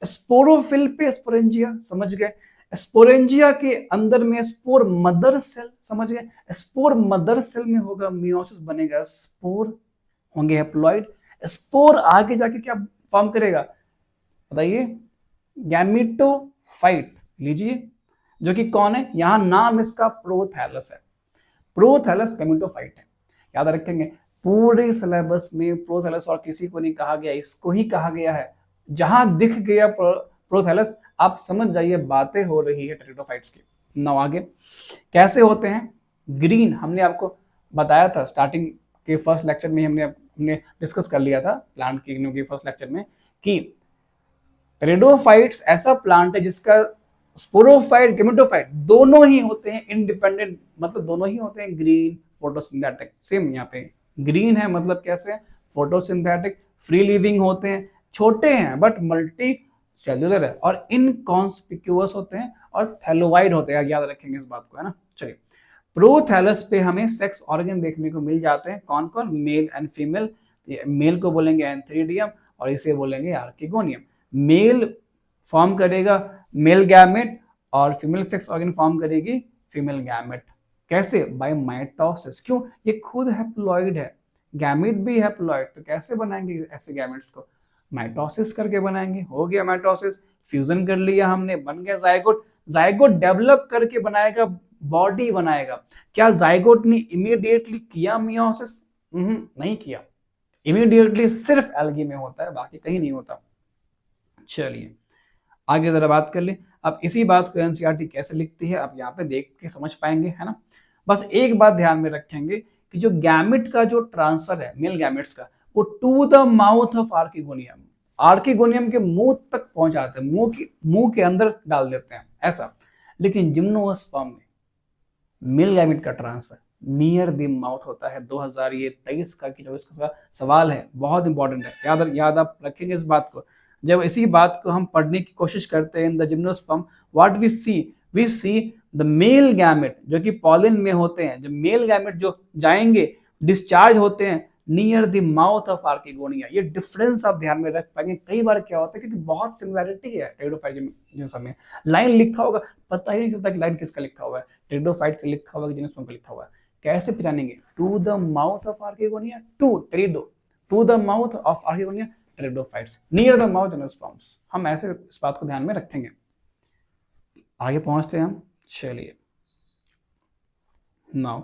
स्पोरोफिल पे स्पोरेंजिया समझ गए, स्पोरेंजिया के अंदर में स्पोर मदर सेल समझ गए, स्पोर मदर सेल में होगा मियोसिस बनेगा, स्पोर होंगे हैप्लॉइड, स्पोर आगे जाके क्या फॉर्म करेगा बताइए? गैमेटोफाइट लीजिए, जो कि कौन है? यहां नाम इसका प्रोथैलस है। प्रोथैलस गैमेटोफाइट है, याद रखेंगे। पूरे सिलेबस में प्रोथैलस और किसी को नहीं कहा गया, इसको ही कहा गया है। जहां दिख गया प्रोथैलस, आप समझ जाइए बातें हो रही है टेरिडोफाइट्स की। नाउ आगे कैसे होते हैं? ग्रीन, हमने आपको बताया था स्टार्टिंग के फर्स्ट लेक्चर में, हमने डिस्कस कर लिया था प्लांट के फर्स्ट लेक्चर में, कि टेरिडोफाइट्स ऐसा प्लांट है जिसका स्पोरोफाइट गैमेटोफाइट दोनों ही होते हैं इंडिपेंडेंट, मतलब दोनों ही होते हैं ग्रीन फोटोसिंथेटिक। सेम यहाँ पे ग्रीन है मतलब कैसे? फोटोसिंथेटिक, फ्री लिविंग होते हैं, छोटे हैं बट मल्टी सेल्यूलर है और इनकॉन्स्पिक्यूअस होते हैं और थैलोवाइड होते हैं, याद रखेंगे इस बात को, है ना। चलिए, प्रोथैलस पे हमें सेक्स ऑर्गन देखने को मिल जाते हैं, कौन कौन, मेल एंड फीमेल। मेल को बोलेंगे एंथ्रीडियम और इसे बोलेंगे आर्किगोनियम। मेल फॉर्म करेगा मेल गैमेट और फीमेल सेक्स ऑर्गन फॉर्म करेगी फीमेल गैमेट। कैसे? By mitosis. क्यों? ये खुद हैप्लॉइड है, गैमेट भी हैप्लॉइड, तो कैसे बनाएंगे ऐसे गैमेट्स को? माइटोसिस करके बनाएंगे। हो गया माइटोसिस, फ्यूजन कर लिया हमने, बन गया जायगोट। जायगोट डेवलप करके बनाएगा, बॉडी बनाएगा। क्या जायगोट ने इमीडिएटली किया मियोसिस? नहीं किया। इमीडिएटली सिर्फ एल्गी में होता है, बाकी कहीं नहीं होता। चलिए आगे जरा बात कर ले। अब इसी बात को एनसीईआरटी कैसे लिखती है आप यहाँ पे देख के समझ पाएंगे, है ना। बस एक बात ध्यान में रखेंगे कि जो गैमेट का जो ट्रांसफर है मेल गैमेट्स का, वो to the mouth of archegonium, archegonium के मुंह तक पहुंचाते हैं, मुंह के अंदर डाल देते हैं ऐसा। लेकिन जिम्नोस्पर्म में मेल गैमेट का ट्रांसफर नियर द माउथ होता है। 2023 का कि जो इसका सवाल है बहुत इंपॉर्टेंट है, याद आप रखेंगे इस बात को। जब इसी बात को हम पढ़ने की कोशिश करते हैं in the gymnosperm, what we see the male gamete जो कि पॉलिन में होते हैं, जब मेल गैमेट जो जाएंगे डिस्चार्ज होते हैं near the mouth of archegonia. ये डिफरेंस आप ध्यान में रख पाएंगे। कई बार क्या होता है क्योंकि बहुत सिमिलैरिटी है टेरिडोफाइट में, लाइन लिखा होगा पता ही नहीं चलता कि लाइन किसका लिखा हुआ है, टेरिडोफाइट का लिखा हुआ है, जिम्नोस्पर्म का लिखा हुआ है। कैसे पहचानेंगे? To the mouth of archegonia, to the mouth of archegonia pteridophytes, near the mouth gymnosperms. हम ऐसे इस बात को ध्यान में रखेंगे। आगे पहुंचते हैं हम। चलिए नाउ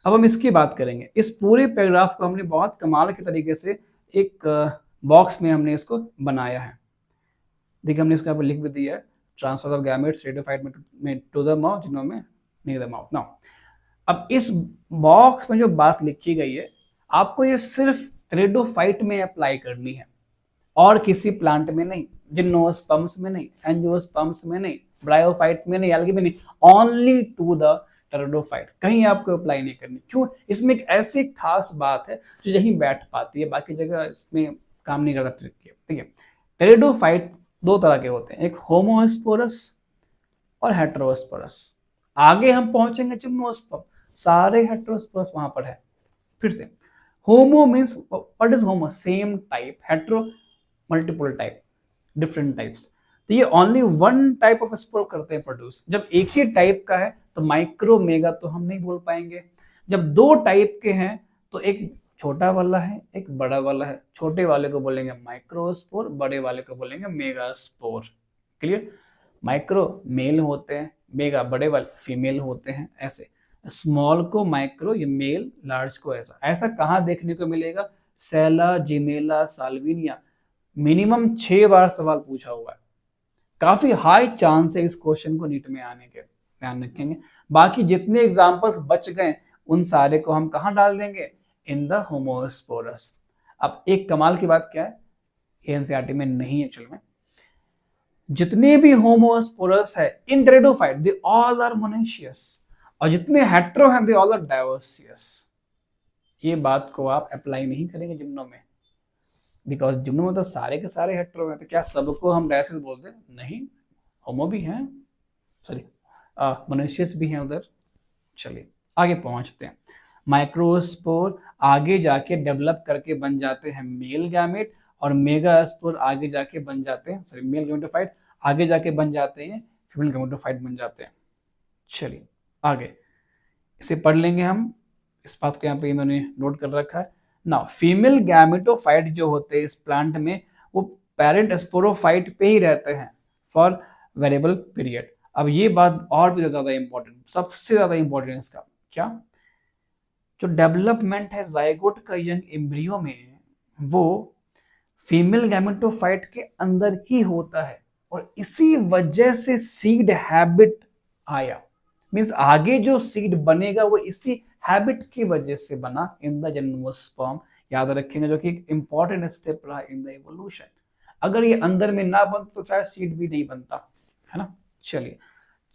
अब हम इसकी बात करेंगे। इस पूरे पैराग्राफ को हमने बहुत कमाल के तरीके से एक बॉक्स में हमने इसको बनाया है। देखिए हमने इसको यहाँ पर लिख भी दिया है, ट्रांसफर ऑफ गैमेट्स टेरिडोफाइट में टू द माउथ, जिनों में नियर द माउथ। नाउ अब इस बॉक्स में जो बात लिखी गई है आपको ये सिर्फ टेरिडोफाइट में अप्लाई करनी है और किसी प्लांट में नहीं, जिम्नोस्पर्म्स में नहीं, एंजियोस्पर्म्स में नहीं, ब्रायोफाइट में नहीं, एल्गी में नहीं, ओनली टू द टेरिडोफाइट। कहीं आपको अप्लाई नहीं करनी। क्यों? इसमें एक ऐसी खास बात है जो यहीं बैठ पाती है, बाकी जगह इसमें काम नहीं करता। ठीक है, टेरिडोफाइट दो तरह के होते हैं, एक होमोस्पोरस और हेटेरोस्पोरस। आगे हम पहुंचेंगे जिम्नोस्पर्म, सारे हेटेरोस्पोरस वहां पर है। फिर से होमो means what is homo? Same type, hetero multiple type, different types. तो ये only one type of spore करते हैं प्रोड्यूस। जब एक ही टाइप का है तो माइक्रोमेगा तो हम नहीं बोल पाएंगे। जब दो टाइप के हैं तो एक छोटा वाला है एक बड़ा वाला है, छोटे वाले को बोलेंगे माइक्रोस्पोर, बड़े वाले को बोलेंगे मेगास्पोर। क्लियर? माइक्रो मेल होते हैं, मेगा बड़े वाले फीमेल होते हैं, ऐसे स्मॉल को माइक्रो, ये मेल, लार्ज को ऐसा। ऐसा कहाँ देखने को मिलेगा? सेला, जिनेला, साल्विनिया। मिनिमम 6 बार सवाल पूछा हुआ है, काफी हाई चांस है इस क्वेश्चन को नीट में आने के, ध्यान रखेंगे। बाकी जितने एग्जांपल्स बच गए उन सारे को हम कहाँ डाल देंगे? In the homosporous. अब एक कमाल की बात क्या है, एनसीईआरटी में नहीं है एक्चुअल में, जितने भी होमोस्पोरस है in pteridophyte they all are monoecious, और जितने हेटेरो हैं दे ऑल आर डाइवर्सियस। ये बात को आप अप्लाई नहीं करेंगे जिम्नो में, बिकॉज जिम्नो में तो सारे के सारे हेटेरो हैं, तो क्या सबको हम डाइवर्सियस बोलते हैं? नहीं, होमो भी हैं, सॉरी मोनेशियस भी हैं उधर। चलिए आगे पहुंचते हैं। माइक्रोस्पोर आगे जाके डेवलप करके बन जाते हैं मेल गैमेट, और मेगास्पोर आगे जाके बन जाते हैं, सॉरी मेल गैमेटोफाइट आगे जाके बन जाते हैं फीमेल गैमेटोफाइट बन जाते हैं। चलिए आगे इसे पढ़ लेंगे हम, इस बात को यहाँ पे मैंने नोट कर रखा है। नाउ फीमेल गैमेटोफाइट जो होते हैं इस प्लांट में, वो पेरेंट स्पोरोफाइट पे ही रहते हैं फॉर वेरिएबल पीरियड। अब ये बात और भी ज्यादा इंपॉर्टेंट, सबसे ज्यादा इंपॉर्टेंट इसका क्या, जो डेवलपमेंट है जायगोट का यंग एम्ब्रियो में, वो फीमेल गैमेटोफाइट के अंदर ही होता है, और इसी वजह से सीड हैबिट आया। मींस आगे जो सीड बनेगा वो इसी हैबिट की वजह से बना इन द जिम्नोस्पर्म। याद रखेंगे, जो कि एक इंपॉर्टेंट स्टेप रहा इन द इवोल्यूशन। अगर ये अंदर में ना बनता तो चाहे सीड भी नहीं बनता, है ना। चलिए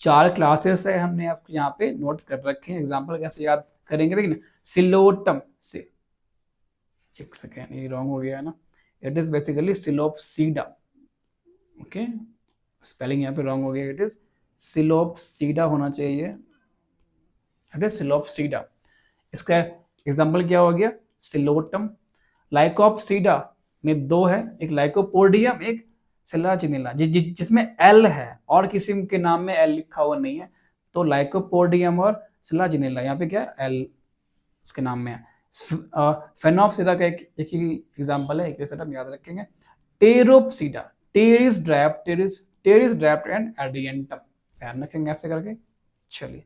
4 क्लासेस है, हमने आपको यहाँ पे नोट कर रखे हैं। एग्जाम्पल कैसे याद करेंगे, देखिए सिलोटम से, एक सेकेंड ये रॉन्ग हो गया है ना, it is basically Psilopsida, okay, spelling यहाँ पे रॉन्ग हो गया, इट इज सिलोप्सीडा होना चाहिए, इट इज सिलोप्सीडा। इसका एग्जाम्पल क्या हो गया, सिलोटम। लाइकोप्सीडा में दो है, एक लाइकोपोडियम, एक सिलाजिनेला, जिसमें एल है और किसी के नाम में एल लिखा हुआ नहीं है, तो लाइकोपोडियम और सिलाजिनेला, यहाँ पे क्या एल उसके नाम में है। फेनोप्सीडा का एक ही एग्जाम्पल है, एक सेटअप याद रखेंगे। टेरोप्सीडा, टेरिस ड्रैप्ट एंड एडियंटम, ध्यान रखेंगे ऐसे करके। चलिए,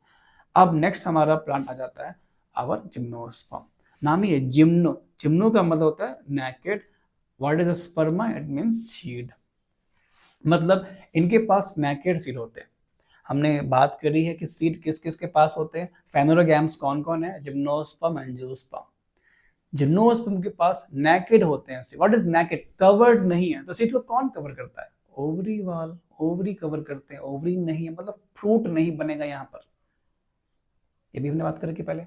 अब नेक्स्ट हमारा प्लांट आ जाता है आवर जिम्नोस्पर्म। नाम ही है जिम्नो, जिम्नो का मतलब होता है naked. What is a स्पर्मा, it means seed, मतलब इनके पास नेकेड सीड होते हैं। हमने बात करी है कि सीड किस किस के पास होते हैं, फेनोरोगैम्स कौन कौन है, जिम्नोस्पर्म, एंजियोस्पर्म। जिम्नोस्पर्म के पास नेकेड होते हैं। व्हाट इज नेकेड, कवर्ड नहीं है। तो सीड को कौन कवर करता है, ओवरी वाल, ओवरी कवर करते हैं, ओवरी नहीं है मतलब फ्रूट नहीं बनेगा यहाँ पर, ये भी हमने बात करी कि पहले,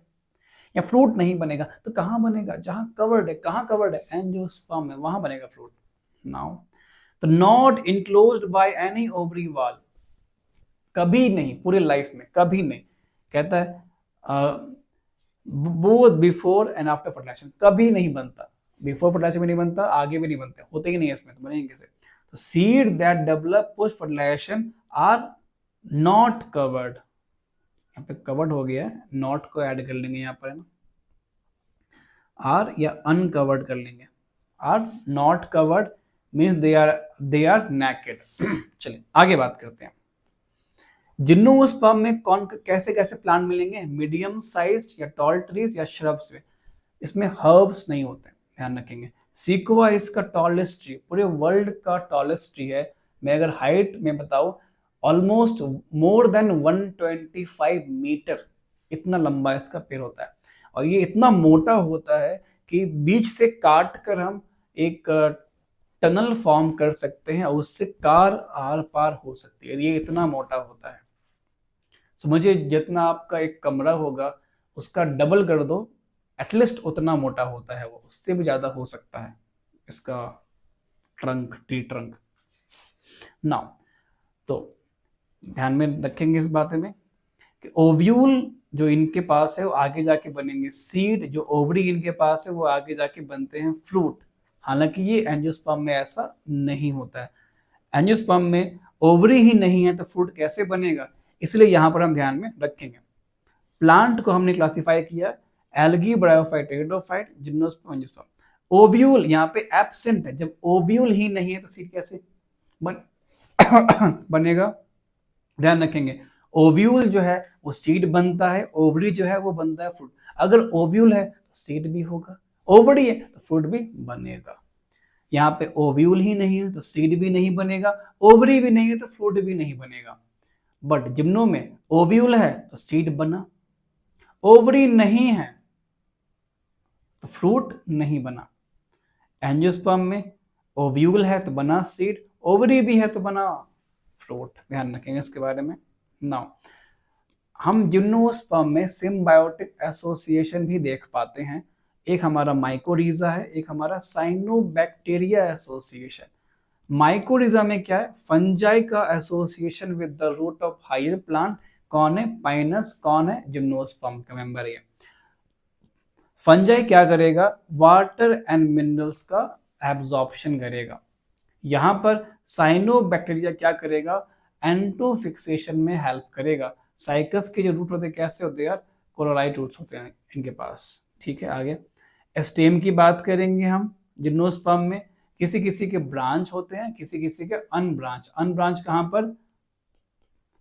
या फ्रूट नहीं बनेगा तो कहाँ बनेगा, जहां कवर्ड है। कहाँ कवर्ड है, एंजियोस्पर्म में, वहां बनेगा फ्रूट। नाउ तो not enclosed by any ovary वाल, कभी नहीं, पूरे लाइफ में कभी नहीं। कहता है both before and after fertilisation, कभी नहीं बनता, बिफोर फर्टिलाइजेशन में नहीं बनता, आगे भी नहीं बनते, होते ही नहीं है इसमें, तो बनेंगे कैसे। तो seed that develop post fertilisation are not covered, यहाँ पे कवर्ड हो गया है, नॉट को ऐड कर लेंगे यहाँ पर, है ना, आर या अनकवर्ड कर लेंगे। Are not covered means they are naked. चलिए आगे बात करते हैं। जिम्नोस्पर्म में कौन कैसे कैसे प्लांट मिलेंगे, मीडियम साइज या टॉल ट्रीज या श्रब्स में। इसमें हर्ब्स नहीं होते, ध्यान रखेंगे। सीक्वा इसका टॉलेस्ट ट्री, पूरे वर्ल्ड का टॉलेस्ट ट्री है। मैं अगर हाइट में बताऊं, ऑलमोस्ट मोर देन 125 मीटर, इतना लंबा इसका पेड़ होता है। और ये इतना मोटा होता है कि बीच से काट कर हम एक टनल फॉर्म कर सकते हैं और उससे कार आर पार हो सकती है, ये इतना मोटा होता है। समझिए जितना आपका एक कमरा होगा उसका डबल कर दो, एटलीस्ट उतना मोटा होता है वो, उससे भी ज्यादा हो सकता है इसका ट्रंक, ट्री ट्रंक। नाउ तो ध्यान में रखेंगे इस बात में कि ओव्यूल जो इनके पास है वो आगे जाके बनेंगे सीड, जो ओवरी इनके पास है वो आगे जाके बनते हैं फ्रूट। हालांकि ये एंजियोस्पर्म में ऐसा नहीं होता है, एंजियोस्पर्म में ओवरी ही नहीं है तो फ्रूट कैसे बनेगा, इसलिए यहां पर हम ध्यान में रखेंगे। प्लांट को हमने क्लासिफाई किया algae, bryophyte, pteridophyte, gymnosperm, angiosperm. Ovule यहाँ पे एब्सेंट है, जब ओव्यूल ही नहीं है तो सीड कैसे बनेगा, ध्यान रखेंगे। ओव्यूल जो है वो सीड बनता है, ओवरी जो है वो बनता है फ्रूट। अगर ओव्यूल है तो सीड भी होगा, ओवरी है तो फ्रूट भी बनेगा। यहाँ पे ओव्यूल ही नहीं है तो सीड भी नहीं बनेगा, ओवरी भी नहीं है तो फ्रूट भी नहीं बनेगा। बट जिम्नो में ओव्यूल है तो सीड बना, ओवरी नहीं है तो फ्रूट नहीं बना। एंजियोस्पर्म में ओव्यूल है तो बना सीड, ओवरी भी है तो बना फ्रूट, ध्यान रखेंगे इसके बारे में। नाउ हम जिम्नोस्पर्म में सिम्बायोटिक एसोसिएशन भी देख पाते हैं, एक हमारा माइकोरिजा है, एक हमारा साइनोबैक्टीरिया एसोसिएशन। माइकोरिजा में क्या है, फंजाई का association with the root of higher plant. कौन है, पाइनस, कौन है, जिम्नोस्पर्म का मेंबर है। फंजाई क्या करेगा, वाटर एंड मिनरल्स का एब्जॉर्प्शन करेगा। यहां पर साइनोबैक्टीरिया क्या करेगा, एंटोफिक्सेशन में हेल्प करेगा। साइकस के जो रूट होते हैं कैसे होते हैं यार, कोलोराइट रूट्स होते हैं इनके पास। ठीक है, आगे स्टेम की बात करेंगे हम। जिम्नोस्पर्म में किसी किसी के ब्रांच होते हैं, किसी किसी के अनब्रांच। अनब्रांच कहाँ पर,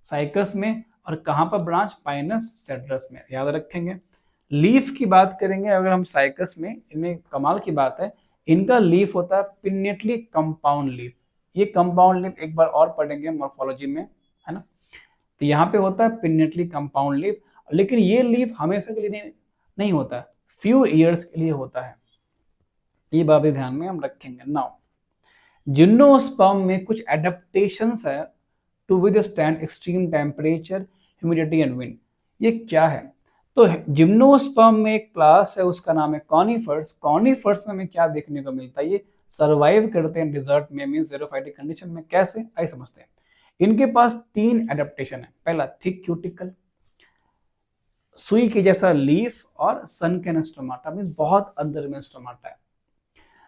साइकस में, और कहाँ पर ब्रांच, पाइनस सेड्रस में, याद रखेंगे। लीफ की बात करेंगे अगर हम साइकस में, इनमें कमाल की बात है, इनका लीफ होता है पिनेटली कंपाउंड लीफ। ये कंपाउंड लीफ एक बार और पढ़ेंगे मॉर्फोलॉजी में, है ना। तो यहाँ पे होता है पिनेटली कंपाउंड लीफ, लेकिन ये लीफ हमेशा के लिए नहीं होता है, फ्यू ईयर्स के लिए होता है, ये बात भी ध्यान में हम रखेंगे। नाउ जिम्नोस्पर्म में कुछ एडेप्टेशंस है to withstand extreme temperature, humidity and wind. ये क्या है, तो जिम्नोस्पर्म में एक क्लास है उसका नाम है कॉनिफर्स। कॉनिफर्स में हमें क्या देखने को मिलता है, ये सर्वाइव करते हैं डिजर्ट में, मीन ज़ेरोफाइटिक कंडीशन में। कैसे, आइए समझते हैं। इनके पास 3 एडेप्टेशन है। पहला थिक क्यूटिकल, सुई के जैसा लीफ, और सन कैन स्टोमाटा, मीन बहुत अंदर में स्टोमाटा है।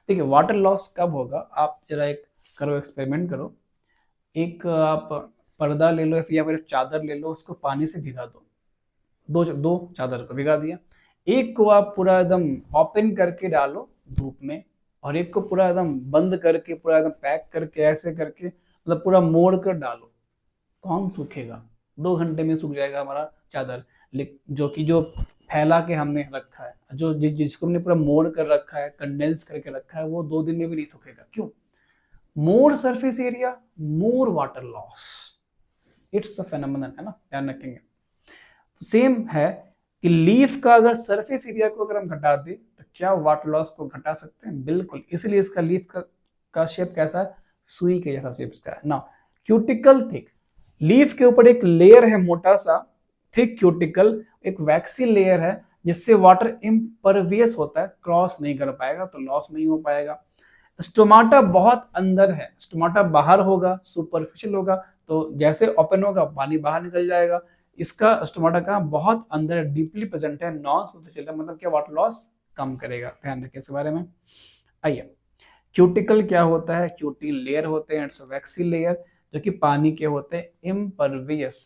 देखिए वाटर लॉस कब होगा, आप जरा एक करो, एक्सपेरिमेंट करो। एक आप पर्दा ले लो या फिर चादर ले लो, उसको पानी से भिगा दो। दो चादर को भिगा दिया, एक को आप पूरा एकदम ओपन करके डालो धूप में, और एक को पूरा एकदम बंद करके, पूरा एकदम पैक करके, ऐसे करके मतलब पूरा मोड़ कर डालो। कौन सूखेगा? 2 घंटे में सूख जाएगा हमारा चादर, जो फैला के हमने रखा है, जो जिसको हमने पूरा मोड़ कर रखा है, कंडेंस करके रखा है, वो 2 दिन में भी नहीं सूखेगा। क्यों? More surface area, more water loss, it's a phenomenon, है ना, ध्यान रखेंगे। सेम है कि लीफ का अगर सरफेस एरिया को अगर हम घटा दें तो क्या वाटर लॉस को घटा सकते हैं? बिल्कुल, इसलिए इसका लीफ का शेप कैसा है? सुई के जैसा शेप का है ना। क्यूटिकल थिक, लीफ के ऊपर एक लेयर है मोटा सा, थिक क्यूटिकल, एक वैक्सी लेयर है जिससे वाटर इम्परवियस होता है, क्रॉस नहीं कर पाएगा, तो लॉस नहीं हो पाएगा। स्टोमाटा बहुत अंदर है, स्टोमाटा बाहर होगा, सुपरफिशियल होगा, तो जैसे ओपन होगा पानी बाहर निकल जाएगा। इसका स्टोमाटा का बहुत अंदर डीपली प्रेजेंट है, नॉन सुपरफिशियल है, मतलब क्या वाटर लॉस कम करेगा। ध्यान रखिए इस बारे में। आइए, क्यूटिकल क्या होता है? क्यूटी लेयर होते हैं, इट्स वैक्सी लेयर, जो कि पानी के होते हैं, इम्परवियस,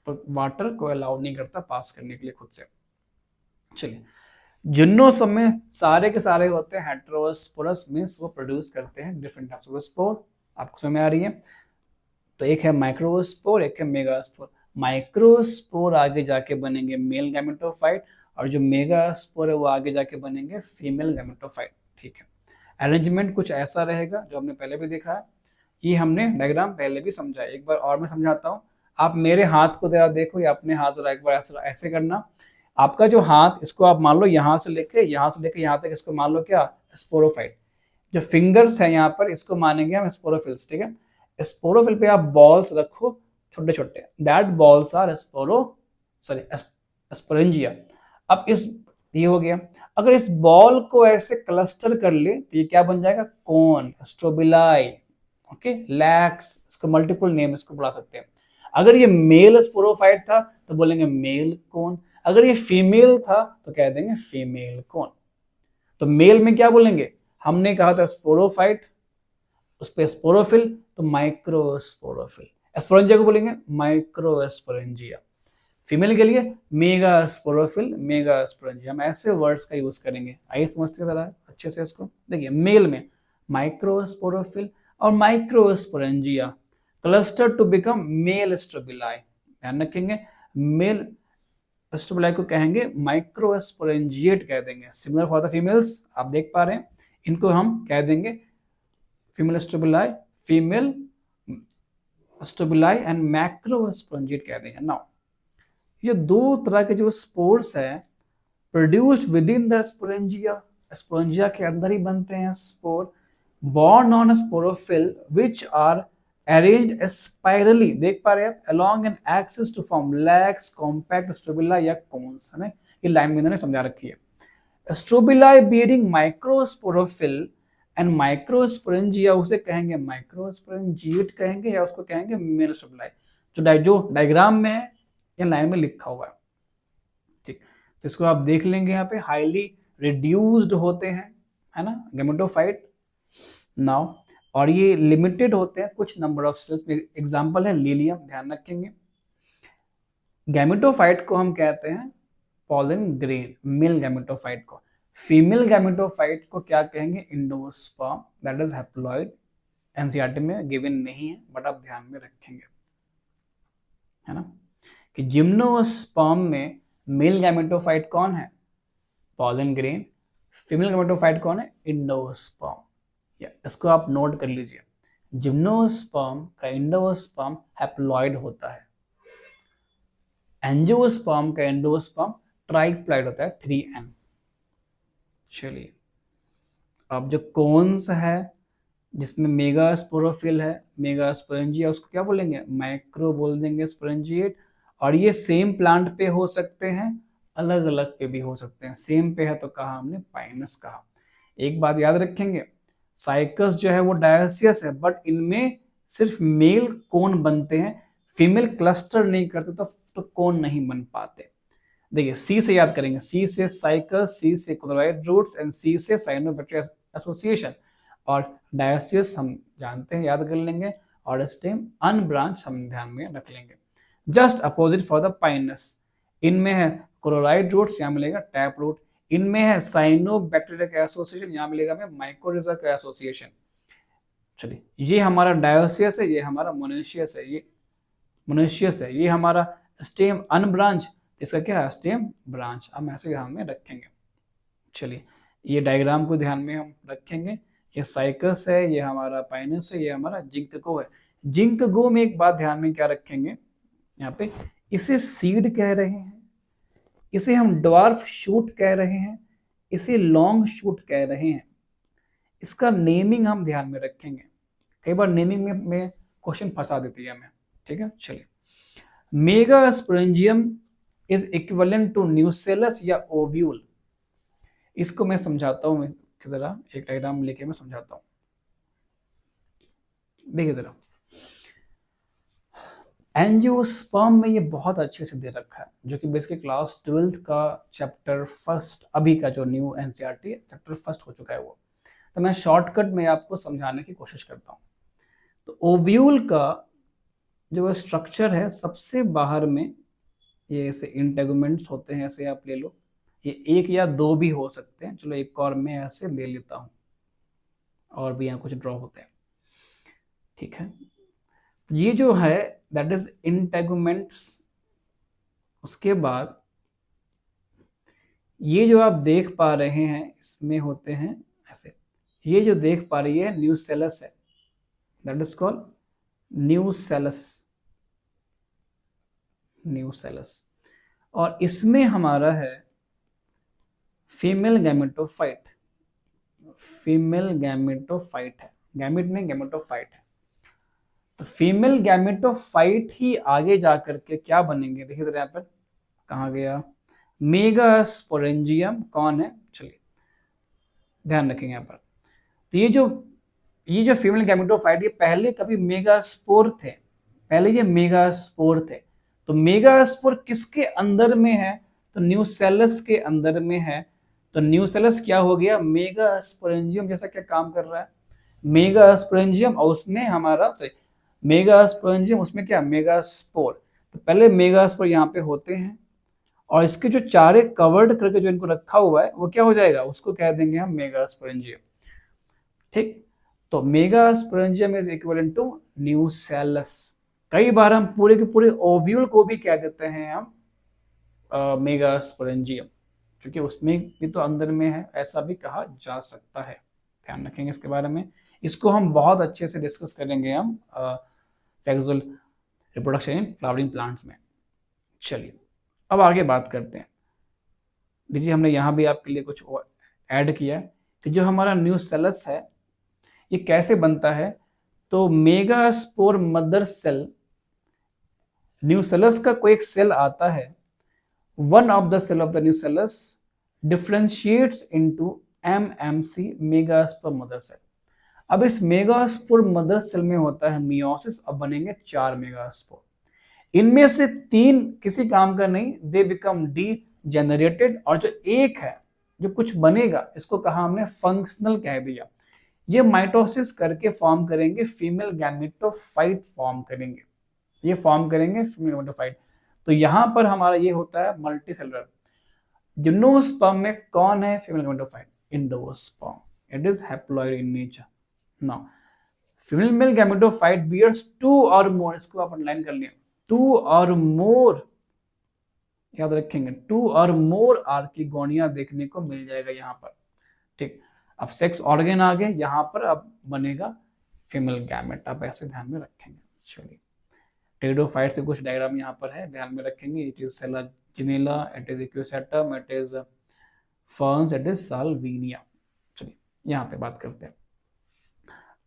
तो वाटर को अलाउ नहीं करता पास करने के लिए खुद से। चलिए, जिम्नोस्पर्म में सारे के सारे होते हैं हेटेरोस्पोरस, मींस वो प्रोड्यूस करते हैं डिफरेंट टाइप्स ऑफ स्पोर। आपको समझ में आ रही है? तो एक है माइक्रोस्पोर, एक है मेगास्पोर। माइक्रोस्पोर आगे जाके बनेंगे मेल गैमेटोफाइट, और जो मेगास्पोर है वो आगे जाके बनेंगे फीमेल गैमेटोफाइट। ठीक है, अरेंजमेंट कुछ ऐसा रहेगा जो हमने पहले भी देखा है, ये हमने डायग्राम पहले भी समझा है। एक बार और मैं समझाता हूँ, आप मेरे हाथ को जरा देखो, या अपने हाथ जरा एक बार ऐसे करना। आपका जो हाथ, इसको आप मान लो यहाँ से लेके यहाँ तक, इसको मान लो क्या? स्पोरोफाइट। जो फिंगर्स है यहाँ पर, इसको मानेंगे हम स्पोरोफिल्स। ठीक है, स्पोरोफिल पे आप बॉल्स रखो छोटे छोटे, दैट बॉल्स आर स्पोरेंजिया। अब ये हो गया। अगर इस बॉल को ऐसे क्लस्टर कर ले तो ये क्या बन जाएगा? कोन, स्ट्रोबिलाई। ओके, लैक्स, इसको मल्टीपल नेम इसको बुला सकते हैं। अगर ये मेल स्पोरोफाइट था तो बोलेंगे मेल कोन, अगर ये फीमेल था तो कह देंगे फीमेल कोन। तो मेल में क्या बोलेंगे? हमने कहा था स्पोरोफाइट, उस पर स्पोरोफिल, तो माइक्रोस्पोरोफिल। स्पोरेंजिया को बोलेंगे माइक्रोस्पोरेंजिया। फीमेल के लिए मेगा स्पोरोफिल, मेगा स्पोरेंजिया। हम ऐसे वर्ड्स का यूज करेंगे। आइए समझते हैं जरा अच्छे से इसको। देखिए, मेल में माइक्रोस्पोरोफिल और microsporangia cluster to become male strobili. ध्यान रखेंगे, मेल स्ट्रोबिलाई को कहेंगे माइक्रोस्पोरेंजिएट कह देंगे। सिमिलर फॉर द फीमेल्स, आप देख पा रहे हैं, इनको हम कह देंगे female strobili, female strobili and macrosporangiate कह देंगे। नाउ ये 2 तरह के जो स्पोर्स है produced with in the sporangia, sporangia के अंदर ही बनते हैं spore, born on a sporophyll which are arranged spirally, देख पा रहे हैं आप, along an axis to form lax compact strobila या cones। है ना, ये लाइन में इन्होंने समझा रखी है। Strobili bearing microsporophyll and microsporangia, उसे कहेंगे माइक्रोस्पोरेंजिएट कहेंगे, या उसको कहेंगे मेल स्ट्रोबिलाई, जो डायग्राम में है या लाइन में लिखा हुआ है। ठीक, तो इसको आप देख लेंगे, यहाँ पे हाईली रिड्यूस्ड होते हैं, है ना, गैमेटोफाइट नाउ, और ये लिमिटेड होते हैं कुछ नंबर ऑफ सेल्स में। एग्जांपल है लीलियम, ध्यान रखेंगे। गैमेटोफाइट को हम कहते हैं पॉलन ग्रेन, मेल गैमेटोफाइट को। फीमेल गैमेटोफाइट को क्या कहेंगे? Endosperm, that is haploid. NCERT में गिवन नहीं है, बट आप ध्यान में रखेंगे, है ना, कि जिम्नोस्पर्म में मेल गैमेटोफाइट कौन है? Pollen grain. फीमेल गैमेटोफाइट कौन है? इंडोस्पर्म। या इसको आप नोट कर लीजिए, जिम्नोस्पर्म का इंडोस्पर्म हैप्लॉइड होता है, एंजियोस्पर्म का एंडोस्पर्म ट्राइप्लॉइड होता है, 3n। चलिए, अब जो कोन्स है जिसमें मेगा स्पोरोफिल है, मेगा स्पोरेंजिया, उसको क्या बोलेंगे? माइक्रो बोल देंगे स्पोरेंजिएट। और ये सेम प्लांट पे हो सकते हैं, अलग अलग पे भी हो सकते हैं। सेम पे है तो कहा हमने पाइनस कहा। एक बात याद रखेंगे, साइकस जो है वो डायोसियस है, बट इनमें सिर्फ मेल कोन बनते हैं, फीमेल क्लस्टर नहीं करते, तो कोन नहीं बन पाते। देखिए सी से याद करेंगे, सी से साइकस, सी से क्लोराइड रूट्स एंड सी से साइनोबैक्टीरिया एसोसिएशन, और डायोसियस हम जानते हैं, याद कर लेंगे, और स्टेम अनब्रांच हम ध्यान में रख लेंगे। Just opposite for the Pinus, इनमें है क्लोराइड रूट्स, यहाँ मिलेगा टैप रूट, इनमें है साइनोबैक्टीरिया का एसोसिएशन, यहाँ मिलेगा हमें माइकोरिजा का एसोसिएशन। चलिए ये हमारा डायोसियस है, ये हमारा मोनेशियस है, ये हमारा स्टेम अनब्रांच, इसका क्या है स्टेम ब्रांच। हम ऐसे ध्यान में रखेंगे। चलिए ये डायग्राम को ध्यान में हम रखेंगे, ये साइकस है, ये हमारा पाइनस है, ये हमारा जिंकगो है। जिंकगो में एक बात ध्यान में क्या रखेंगे, यहाँ पे इसे सीड कह रहे हैं, इसे हम ड्वार्फ शूट कह रहे हैं, इसे लॉन्ग शूट कह रहे हैं। इसका नेमिंग हम ध्यान में रखेंगे, कई बार नेमिंग में क्वेश्चन फंसा देती है हमें, ठीक है। चलिए megasporangium is equivalent to nucellus या ओव्यूल, इसको मैं समझाता हूं, जरा एक डायग्राम लेके मैं समझाता हूं। देखिए जरा, एंजियोस्पर्म में ये बहुत अच्छे से दे रखा है, जो कि बेसिकली क्लास 12th का चैप्टर फर्स्ट, अभी का जो न्यू एनसीईआरटी चैप्टर फर्स्ट हो चुका है वो, तो मैं शॉर्टकट में आपको समझाने की कोशिश करता हूँ। तो ओव्यूल का जो स्ट्रक्चर है, सबसे बाहर में ये ऐसे इंटेगुमेंट्स होते हैं, ऐसे आप ले लो, ये एक या दो भी हो सकते हैं, चलो एक और मैं ऐसे ले लेता हूँ, और भी यहाँ कुछ ड्रॉ होते हैं, ठीक है। ये जो है दैट इज इंटेगुमेंट्स। उसके बाद ये जो आप देख पा रहे हैं इसमें होते हैं ऐसे, ये जो देख पा रही है न्यूसेलस है, दैट इज कॉल्ड न्यूसेलस। और इसमें हमारा है फीमेल गैमेटोफाइट, है, गैमेट नहीं गैमेटोफाइट है। तो फीमेल गैमेटोफाइट ही आगे जाकर के क्या बनेंगे, देखिए जरा यहाँ पर कहाँ गया, मेगास्पोरेंजियम कौन है, चलिए ध्यान रखेंगे यहाँ पर। तो ये जो फीमेल गैमेटोफाइट, ये पहले कभी मेगास्पोर थे, तो मेगास्पोर किसके अंदर में है, तो न्यूसेलस के अंदर में है। तो न्यूसेलस क्या हो गया, मेगास्पोरेंजियम जैसा क्या काम कर रहा है, मेगास्पोरेंजियम, और उसमें हमारा मेगास्पोरेंजियम, उसमें क्या मेगास्पोर। तो पहले मेगास्पोर यहाँ पे होते हैं, और इसके जो चारे कवर्ड करके जो इनको रखा हुआ है वो क्या हो जाएगा, उसको कह देंगे हम मेगास्पोरेंजियम, ठीक। तो megasporangium is equivalent to nucellus. कई बार हम पूरे के पूरे ओव्यूल को भी कह देते हैं हम मेगास्पोरेंजियम, क्योंकि उसमें भी तो अंदर में है, ऐसा भी कहा जा सकता है। ध्यान रखेंगे इसके बारे में, इसको हम बहुत अच्छे से डिस्कस करेंगे हम sexual reproduction in flowering plants में। चलिए अब आगे बात करते हैं। देखिए हमने यहाँ भी आपके लिए कुछ ऐड किया है कि जो हमारा न्यूसेलस है ये कैसे बनता है। तो मेगास्पोर मदर सेल, न्यूसेलस का कोई एक सेल आता है, one of the cell of the nucellus differentiates into MMC, megaspore mother cell. अब इस मेगास्पोर मदर सेल में होता है मियोसिस, अब बनेंगे 4 मेगास्पोर। इनमें से 3 किसी काम का नहीं, दे बिकम डीजेनरेटेड, और जो एक है जो कुछ बनेगा, इसको कहा हमने फंक्शनल कह दिया। ये माइटोसिस करके फॉर्म करेंगे फीमेल गैमेटोफाइट, ये फॉर्म करेंगे फीमेल गैमेटोफाइट। तो यहां पर हमारा ये होता है मल्टीसेलुलर। जिम्नोस्पर्म में कौन है female gametophyte, endosperm, it is haploid in nature. Now female gametophyte bears 2 और मोर, इसको आप अंडरलाइन कर लिए, 2 और मोर, याद रखेंगे 2 और मोर आर्किगोनिया देखने को मिल जाएगा यहाँ पर, ठीक। अब सेक्स ऑर्गन आ गए यहाँ पर, अब बनेगा फीमेल गैमेट, आप ऐसे ध्यान में रखेंगे। चलिए टेरिडोफाइट से कुछ डायग्राम यहाँ पर है, ध्यान में रखेंगे। It is Selaginella, it is Equisetum, it is ferns, it is Salvinia. चलिए यहाँ पे बात करते हैं।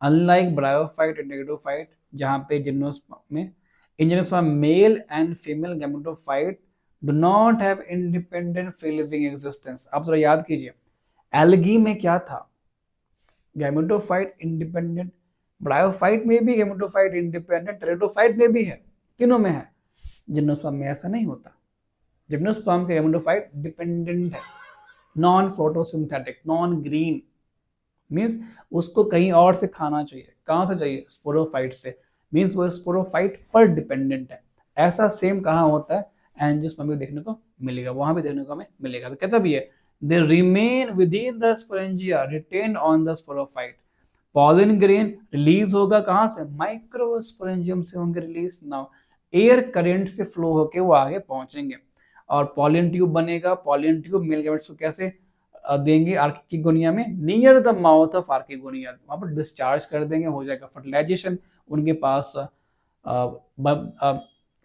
अनलाइक ब्रायोफाइट एंड टेरिडोफाइट, जहाँ पे जिम्नोस्पर्म में gymnosperm mail and female gametophyte do not have independent free living existence. आप जरा याद कीजिए, एल्गी में क्या था, गैमेटोफाइट इंडिपेंडेंट, ब्रायोफाइट में भी गैमेटोफाइट इंडिपेंडेंट, टेरिडोफाइट में भी है, तीनों में है। जिम्नोस्पर्म में ऐसा नहीं होता। जिम्नोस्पर्म का गैमेटोफाइट डिपेंडेंट है, non photosynthetic, non green, means उसको कहीं और से खाना चाहिए। कहाँ से चाहिए? स्पोरोफाइट से, मीन्स वो स्पोरोफाइट पर डिपेंडेंट है। ऐसा सेम कहाँ होता है? एंजियोस्पर्म में देखने को मिलेगा, वहां भी देखने को हमें मिलेगा। तो कहता भी है they remain within the sporangia retain on the sporophyte. Pollen grain release होगा कहाँ से? माइक्रोस्पोरेंजियम से होंगे रिलीज। नाउ एयर करंट से फ्लो होके वो आगे पहुंचेंगे और पॉलन ट्यूब बनेगा। पॉलन ट्यूब मेल गैमेट्स को कैसे देंगे? आर्किगोनिया में, near the mouth of archegonia, वहां पर डिस्चार्ज कर देंगे, हो जाएगा फर्टिलाइजेशन उनके पास।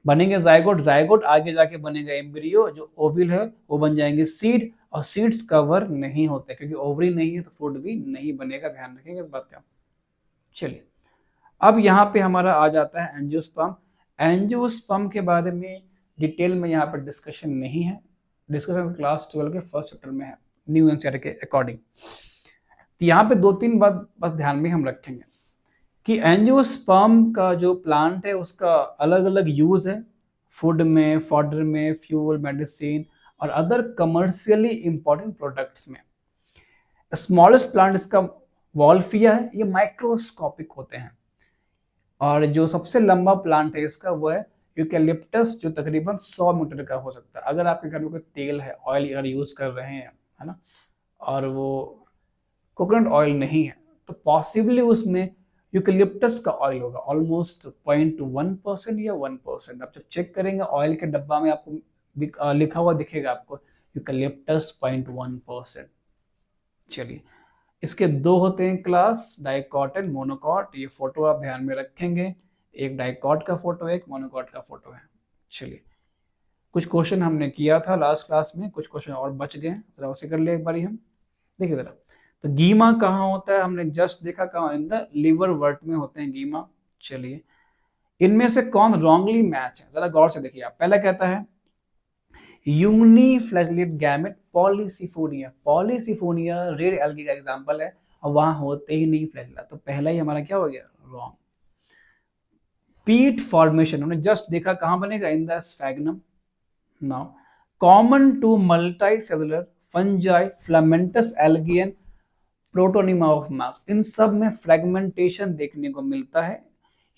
बनेंगे जायगोट, जायगोट आगे जाके बनेगा एम्ब्रियो, जो ओविल है वो बन जाएंगे सीड, और सीड्स कवर नहीं होते क्योंकि ओवरी नहीं है तो फूड भी नहीं बनेगा, ध्यान रखेंगे इस बात का। चलिए अब यहाँ पे हमारा आ जाता है एंजियोस्पर्म। एंजियोस्पर्म के बारे में डिटेल में यहाँ पर डिस्कशन नहीं है, डिस्कशन क्लास 12 के फर्स्ट चैप्टर में है न्यू एनसीईआरटी के अकॉर्डिंग। तो यहाँ पे 2-3 बात बस ध्यान में हम रखेंगे कि एंजियोस्पर्म का जो प्लांट है उसका अलग अलग यूज है, फूड में, फॉडर में, फ्यूल, मेडिसिन और अदर कमर्शियली इंपॉर्टेंट प्रोडक्ट्स में। स्मॉलेस्ट प्लांट इसका वॉल्फिया है, ये माइक्रोस्कोपिक होते हैं। और जो सबसे लंबा प्लांट है इसका वो है यूकेलिप्टस, जो तकरीबन 100 मीटर का हो सकता है। अगर आपके घर में कोई तेल है, ऑयल अगर यूज कर रहे हैं, है ना, और वो कोकोनट ऑयल नहीं है, तो पॉसिबली उसमें यूकेलिप्टस का ऑयल होगा, ऑलमोस्ट 0.1% या 1%। आप जब चेक करेंगे ऑयल के डब्बा में आपको लिखा हुआ दिखेगा आपको यूकेलिप्टस 0.1%। चलिए इसके 2 होते हैं क्लास, डाइकॉट एंड मोनोकॉट। ये फोटो आप ध्यान में रखेंगे, एक डाइकॉट का फोटो है, एक मोनोकॉट का फोटो है। चलिए कुछ क्वेश्चन हमने किया था लास्ट क्लास में, कुछ क्वेश्चन और बच गए, जरा उसे कर ले एक बारी हम। देखिए जरा, तो गीमा कहाँ होता है? हमने जस्ट देखा कहाँ, इन द लिवर वर्ट में होते हैं गीमा। चलिए इनमें से कौन रॉन्गली मैच है, जरा गौर से देखिए आप। पहला कहता है uniflagellate gamete Polysiphonia, Polysiphonia red algae का एग्जांपल है और वहां होते ही नहीं फ्लैजेला, तो पहला ही हमारा क्या हो गया? रॉन्ग। पीट फॉर्मेशन हमने जस्ट देखा कहां बनेगा? In the Sphagnum. Now common to multicellular fungi, filamentous algae and protonema of moss, इन सब में फ्रेगमेंटेशन देखने को मिलता है।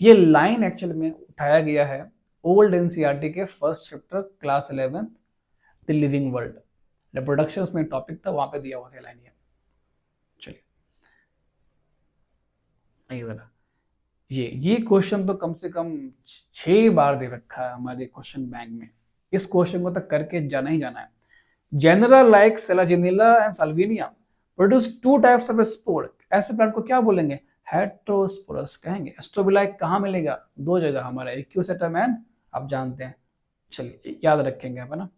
ये लाइन एक्चुअल में उठाया गया है ओल्ड एनसीईआरटी के first chapter class 11 the living world, reproduction उसमें टॉपिक था, वहां पे दिया हुआ था लाइन। चलिए ये क्वेश्चन तो कम से कम 6 बार दे रखा है हमारे क्वेश्चन बैंक में, इस क्वेश्चन को तक करके जाना ही जाना है। General like Selaginella and Salvinia produce 2 types of spore, ऐसे प्लांट को क्या बोलेंगे? हेट्रोस्पोरस कहेंगे। स्ट्रोबिलाई कहाँ मिलेगा? 2 जगह, हमारा एक्यूसेटम एंड, आप जानते हैं, चलिए याद रखेंगे आप, है ना।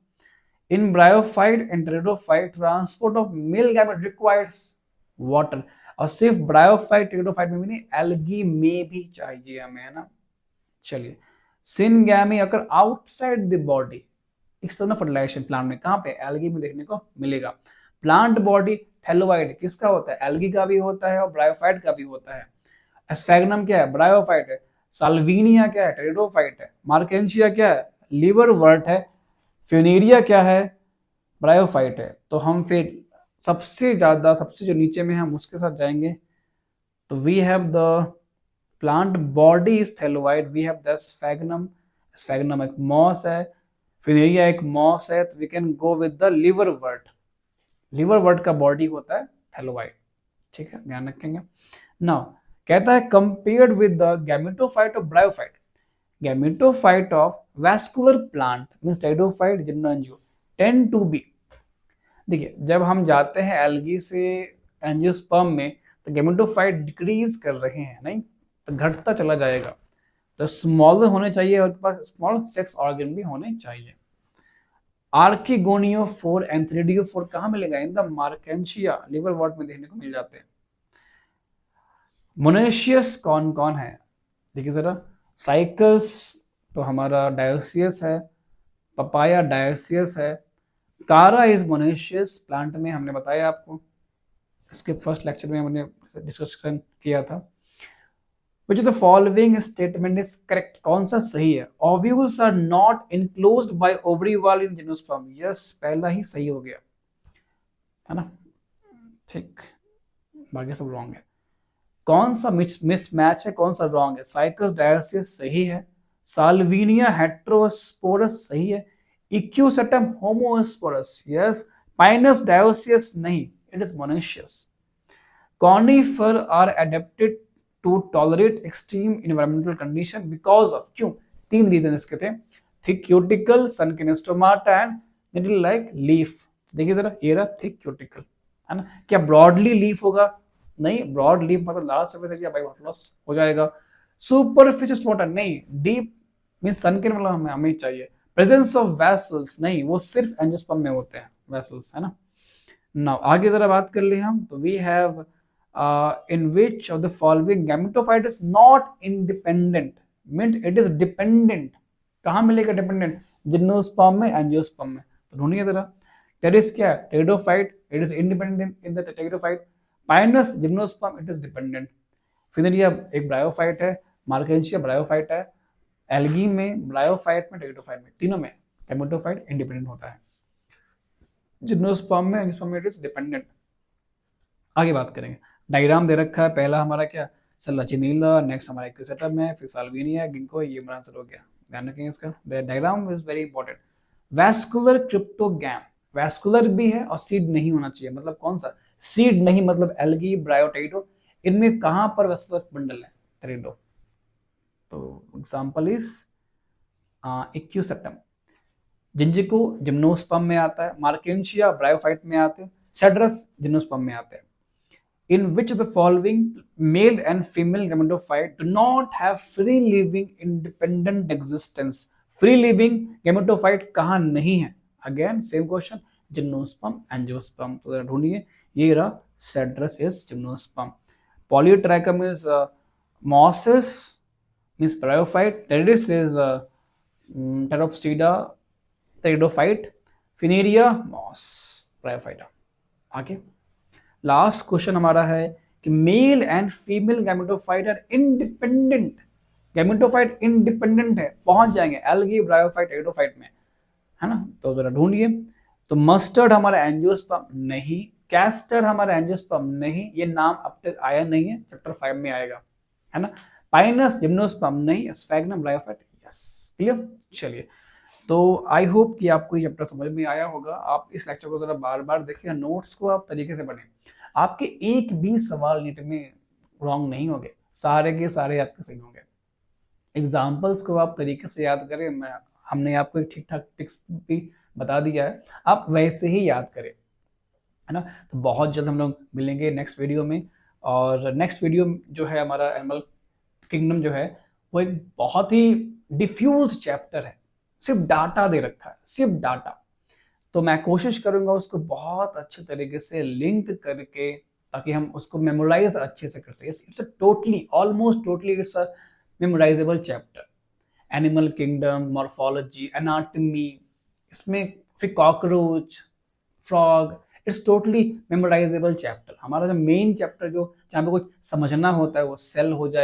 In bryophyte and pteridophyte transport of male gamete requires water, और सिर्फ ब्रायोफाइट टेरिडोफाइट में भी नहीं, एल्गी में भी चाहिए हमें, है ना। चलिए सिनगैमी अगर outside the body, external fertilisation plant में, कहाँ पे? एल्गी में देखने को मिलेगा। प्लांट बॉडी थैलोवाइट किसका होता है? एल्गी का भी होता है और ब्रायोफाइट का भी होता है। स्फैग्नम क्या है? ब्रायोफाइट है। साल्विनिया क्या है? टेरिडोफाइट है। मार्केंशिया क्या है? लीवर वर्ट है। फ्यूनेरिया क्या है? ब्रायोफाइट है। तो हम फिर सबसे ज्यादा, सबसे जो नीचे में हम उसके साथ जाएंगे, तो we have the plant body is thalloid, we have the Sphagnum, Sphagnum एक मॉस है, फ्यूनेरिया एक मॉस है, तो we can go with the liverwort, liverwort का बॉडी होता है थैलोवाइट, ठीक है, ध्यान रखेंगे। नाउ कहता है compared with the gametophyte of bryophyte, gametophyte of vascular plant means pteridophyte, gymno angio tend to be, देखिए जब हम जाते हैं एल्गी से एंजियोस्पर्म में तो गैमेटोफाइट डिक्रीज कर रहे हैं, नहीं तो घटता चला जाएगा, तो स्मॉल होने चाहिए और पास स्मॉल सेक्स ऑर्गन भी होने चाहिए। आर्किगोनियोफोर एंड थ्रिडियोफोर कहाँ मिलेगा? In the Marchantia, liver what में देखने को मिल जाते हैं। मोनेशियस कौन कौन है? देखिए जरा, साइकस तो हमारा डायोसियस है, पपाया डायोसियस है, कारा इज मोनेशियस प्लांट में, हमने बताया आपको। इसके फर्स्ट लेक्चर में हमने डिस्कशन किया था। Which of the following statement is correct? कौन सा सही है? Ovules are not enclosed by ovary wall in gymnosperm. Yes, पहला ही सही हो गया, है ना? ठीक, बाकी सब रॉन्ग है। कौन सा मिसमैच है, कौन सा रॉन्ग है? साइकस डायोसिस सही है, साल्विनिया हेट्रोस्पोरस सही है, Equisetum homosporous yes, Pinus dioecious नहीं, it is monoecious. Conifer are adapted to tolerate extreme environmental condition because of, क्यों? 3 रीजन इसके थे, thick cuticle, sunken stomata and needle like leaf. देखिए जरा, ये रहा थिक क्यूटिकल, है ना? क्या ब्रॉडली लीफ होगा? नहीं, ब्रॉड लीफ मतलब large surface area by water loss हो जाएगा। सुपरफिशियल स्टोमाटा नहीं, डीप मीन सन के मतलब हमें चाहिए। प्रेजेंस ऑफ वेसल्स नहीं, वो सिर्फ एंजियोस्पर्म में होते हैं वेसल्स, है ना? नाउ आगे जरा बात कर ले हम, तो we have in which of the following gametophyte is not independent, meant it is dependent। कहाँ मिलेगा डिपेंडेंट? जिम्नोस्पर्म में, एंजियोस्पर्म में। तो ढूंढिए जरा, टेरिस क्या है? Pteridophyte, it is independent in the pteridophyte. Pinus gymnosperm, it is dependent. Funaria एक ब्रायोफाइट है, मार्केंशिया ब्रायोफाइट है, एल्गी में, ब्रायोफाइट में, टेरिडोफाइट में, तीनों में गेमेटोफाइट इंडिपेंडेंट होता है। जिम्नोस्पर्म में, एंजियोस्पर्म में इट इज डिपेंडेंट। आगे बात करेंगे, डायग्राम दे रखा है, पहला हमारा क्या? सलाचिनीला, नेक्स्ट हमारा एक्यूसेटम है, फिर साल्विनिया, गिंको, ये हमारा आंसर हो गया। ध्यान रखेंगे इसका, diagram is very important. Vascular cryptogam, vascular भी है और सीड नहीं होना चाहिए, मतलब कौन सा? सीड नहीं, मतलब एल्गी, ब्रायोटेटो, इनमें कहां पर वैस्कुलर बंडल है? टेरिडो। तो एग्जांपल इज एक्यूसेटम। जिंजिको जिम्नोस्पर्म में आता है, मार्केंशिया ब्रायोफाइट में आते हैं, सेड्रस जिम्नोस्पर्म में आते हैं। In which of the following male and female gametophyte do not have free living independent existence? Free living gametophyte कहाँ नहीं है? Again same question, gymnosperm, angiosperm। तो जरा ढूंढिए, ये रहा Cedrus is gymnosperm। Polytrichum is mosses means bryophyte, Teredis is Pteropsida pteridophyte, Funaria moss bryophyte। आगे last question हमारा है कि male and female gametophyte are independent. Gametophyte independent है, पहुंच जाएंगे एल्गी, ब्रायोफाइट, एडोफाइट में, है ना? तो जरा ढूंढिए। तो मस्टर्ड हमारा एंजियोस्पर्म नहीं, कैस्टर हमारा एंजियोस्पर्म नहीं, ये नाम अब तक आया नहीं है, चैप्टर 5 में आएगा, है ना? पाइनस जिम्नोस्पर्म नहीं, स्फैग्नम ब्रायोफाइट यस। क्लियर? चलिए, तो आई होप कि आपको ये चैप्टर समझ में आया होगा। आप इस लेक्चर को जरा बार बार देखिए, नोट्स को आप तरीके से पढ़ें, आपके एक भी सवाल नीट में रॉन्ग नहीं होंगे, सारे के सारे आपके सही होंगे। एग्जाम्पल्स को आप तरीके से याद करें, हमने आपको एक ठीक ठाक टिप्स भी बता दिया है, आप वैसे ही याद करें, है ना? तो बहुत जल्द हम लोग मिलेंगे नेक्स्ट वीडियो में। और नेक्स्ट वीडियो जो है हमारा एनिमल किंगडम जो है, वो एक बहुत ही डिफ्यूज चैप्टर है, सिर्फ डाटा दे रखा है, सिर्फ डाटा। तो मैं कोशिश करूंगा उसको बहुत अच्छे तरीके से लिंक करके, ताकि हम उसको मेमोराइज अच्छे से कर सके। It's a totally, almost totally it's a memorisable chapter. Animal kingdom, morphology, anatomy, इसमें फिर cockroach, frog, it's totally memorisable chapter. हमारा जो मेन चैप्टर जो जहाँ पे कुछ समझना होता है वो सेल हो जाए।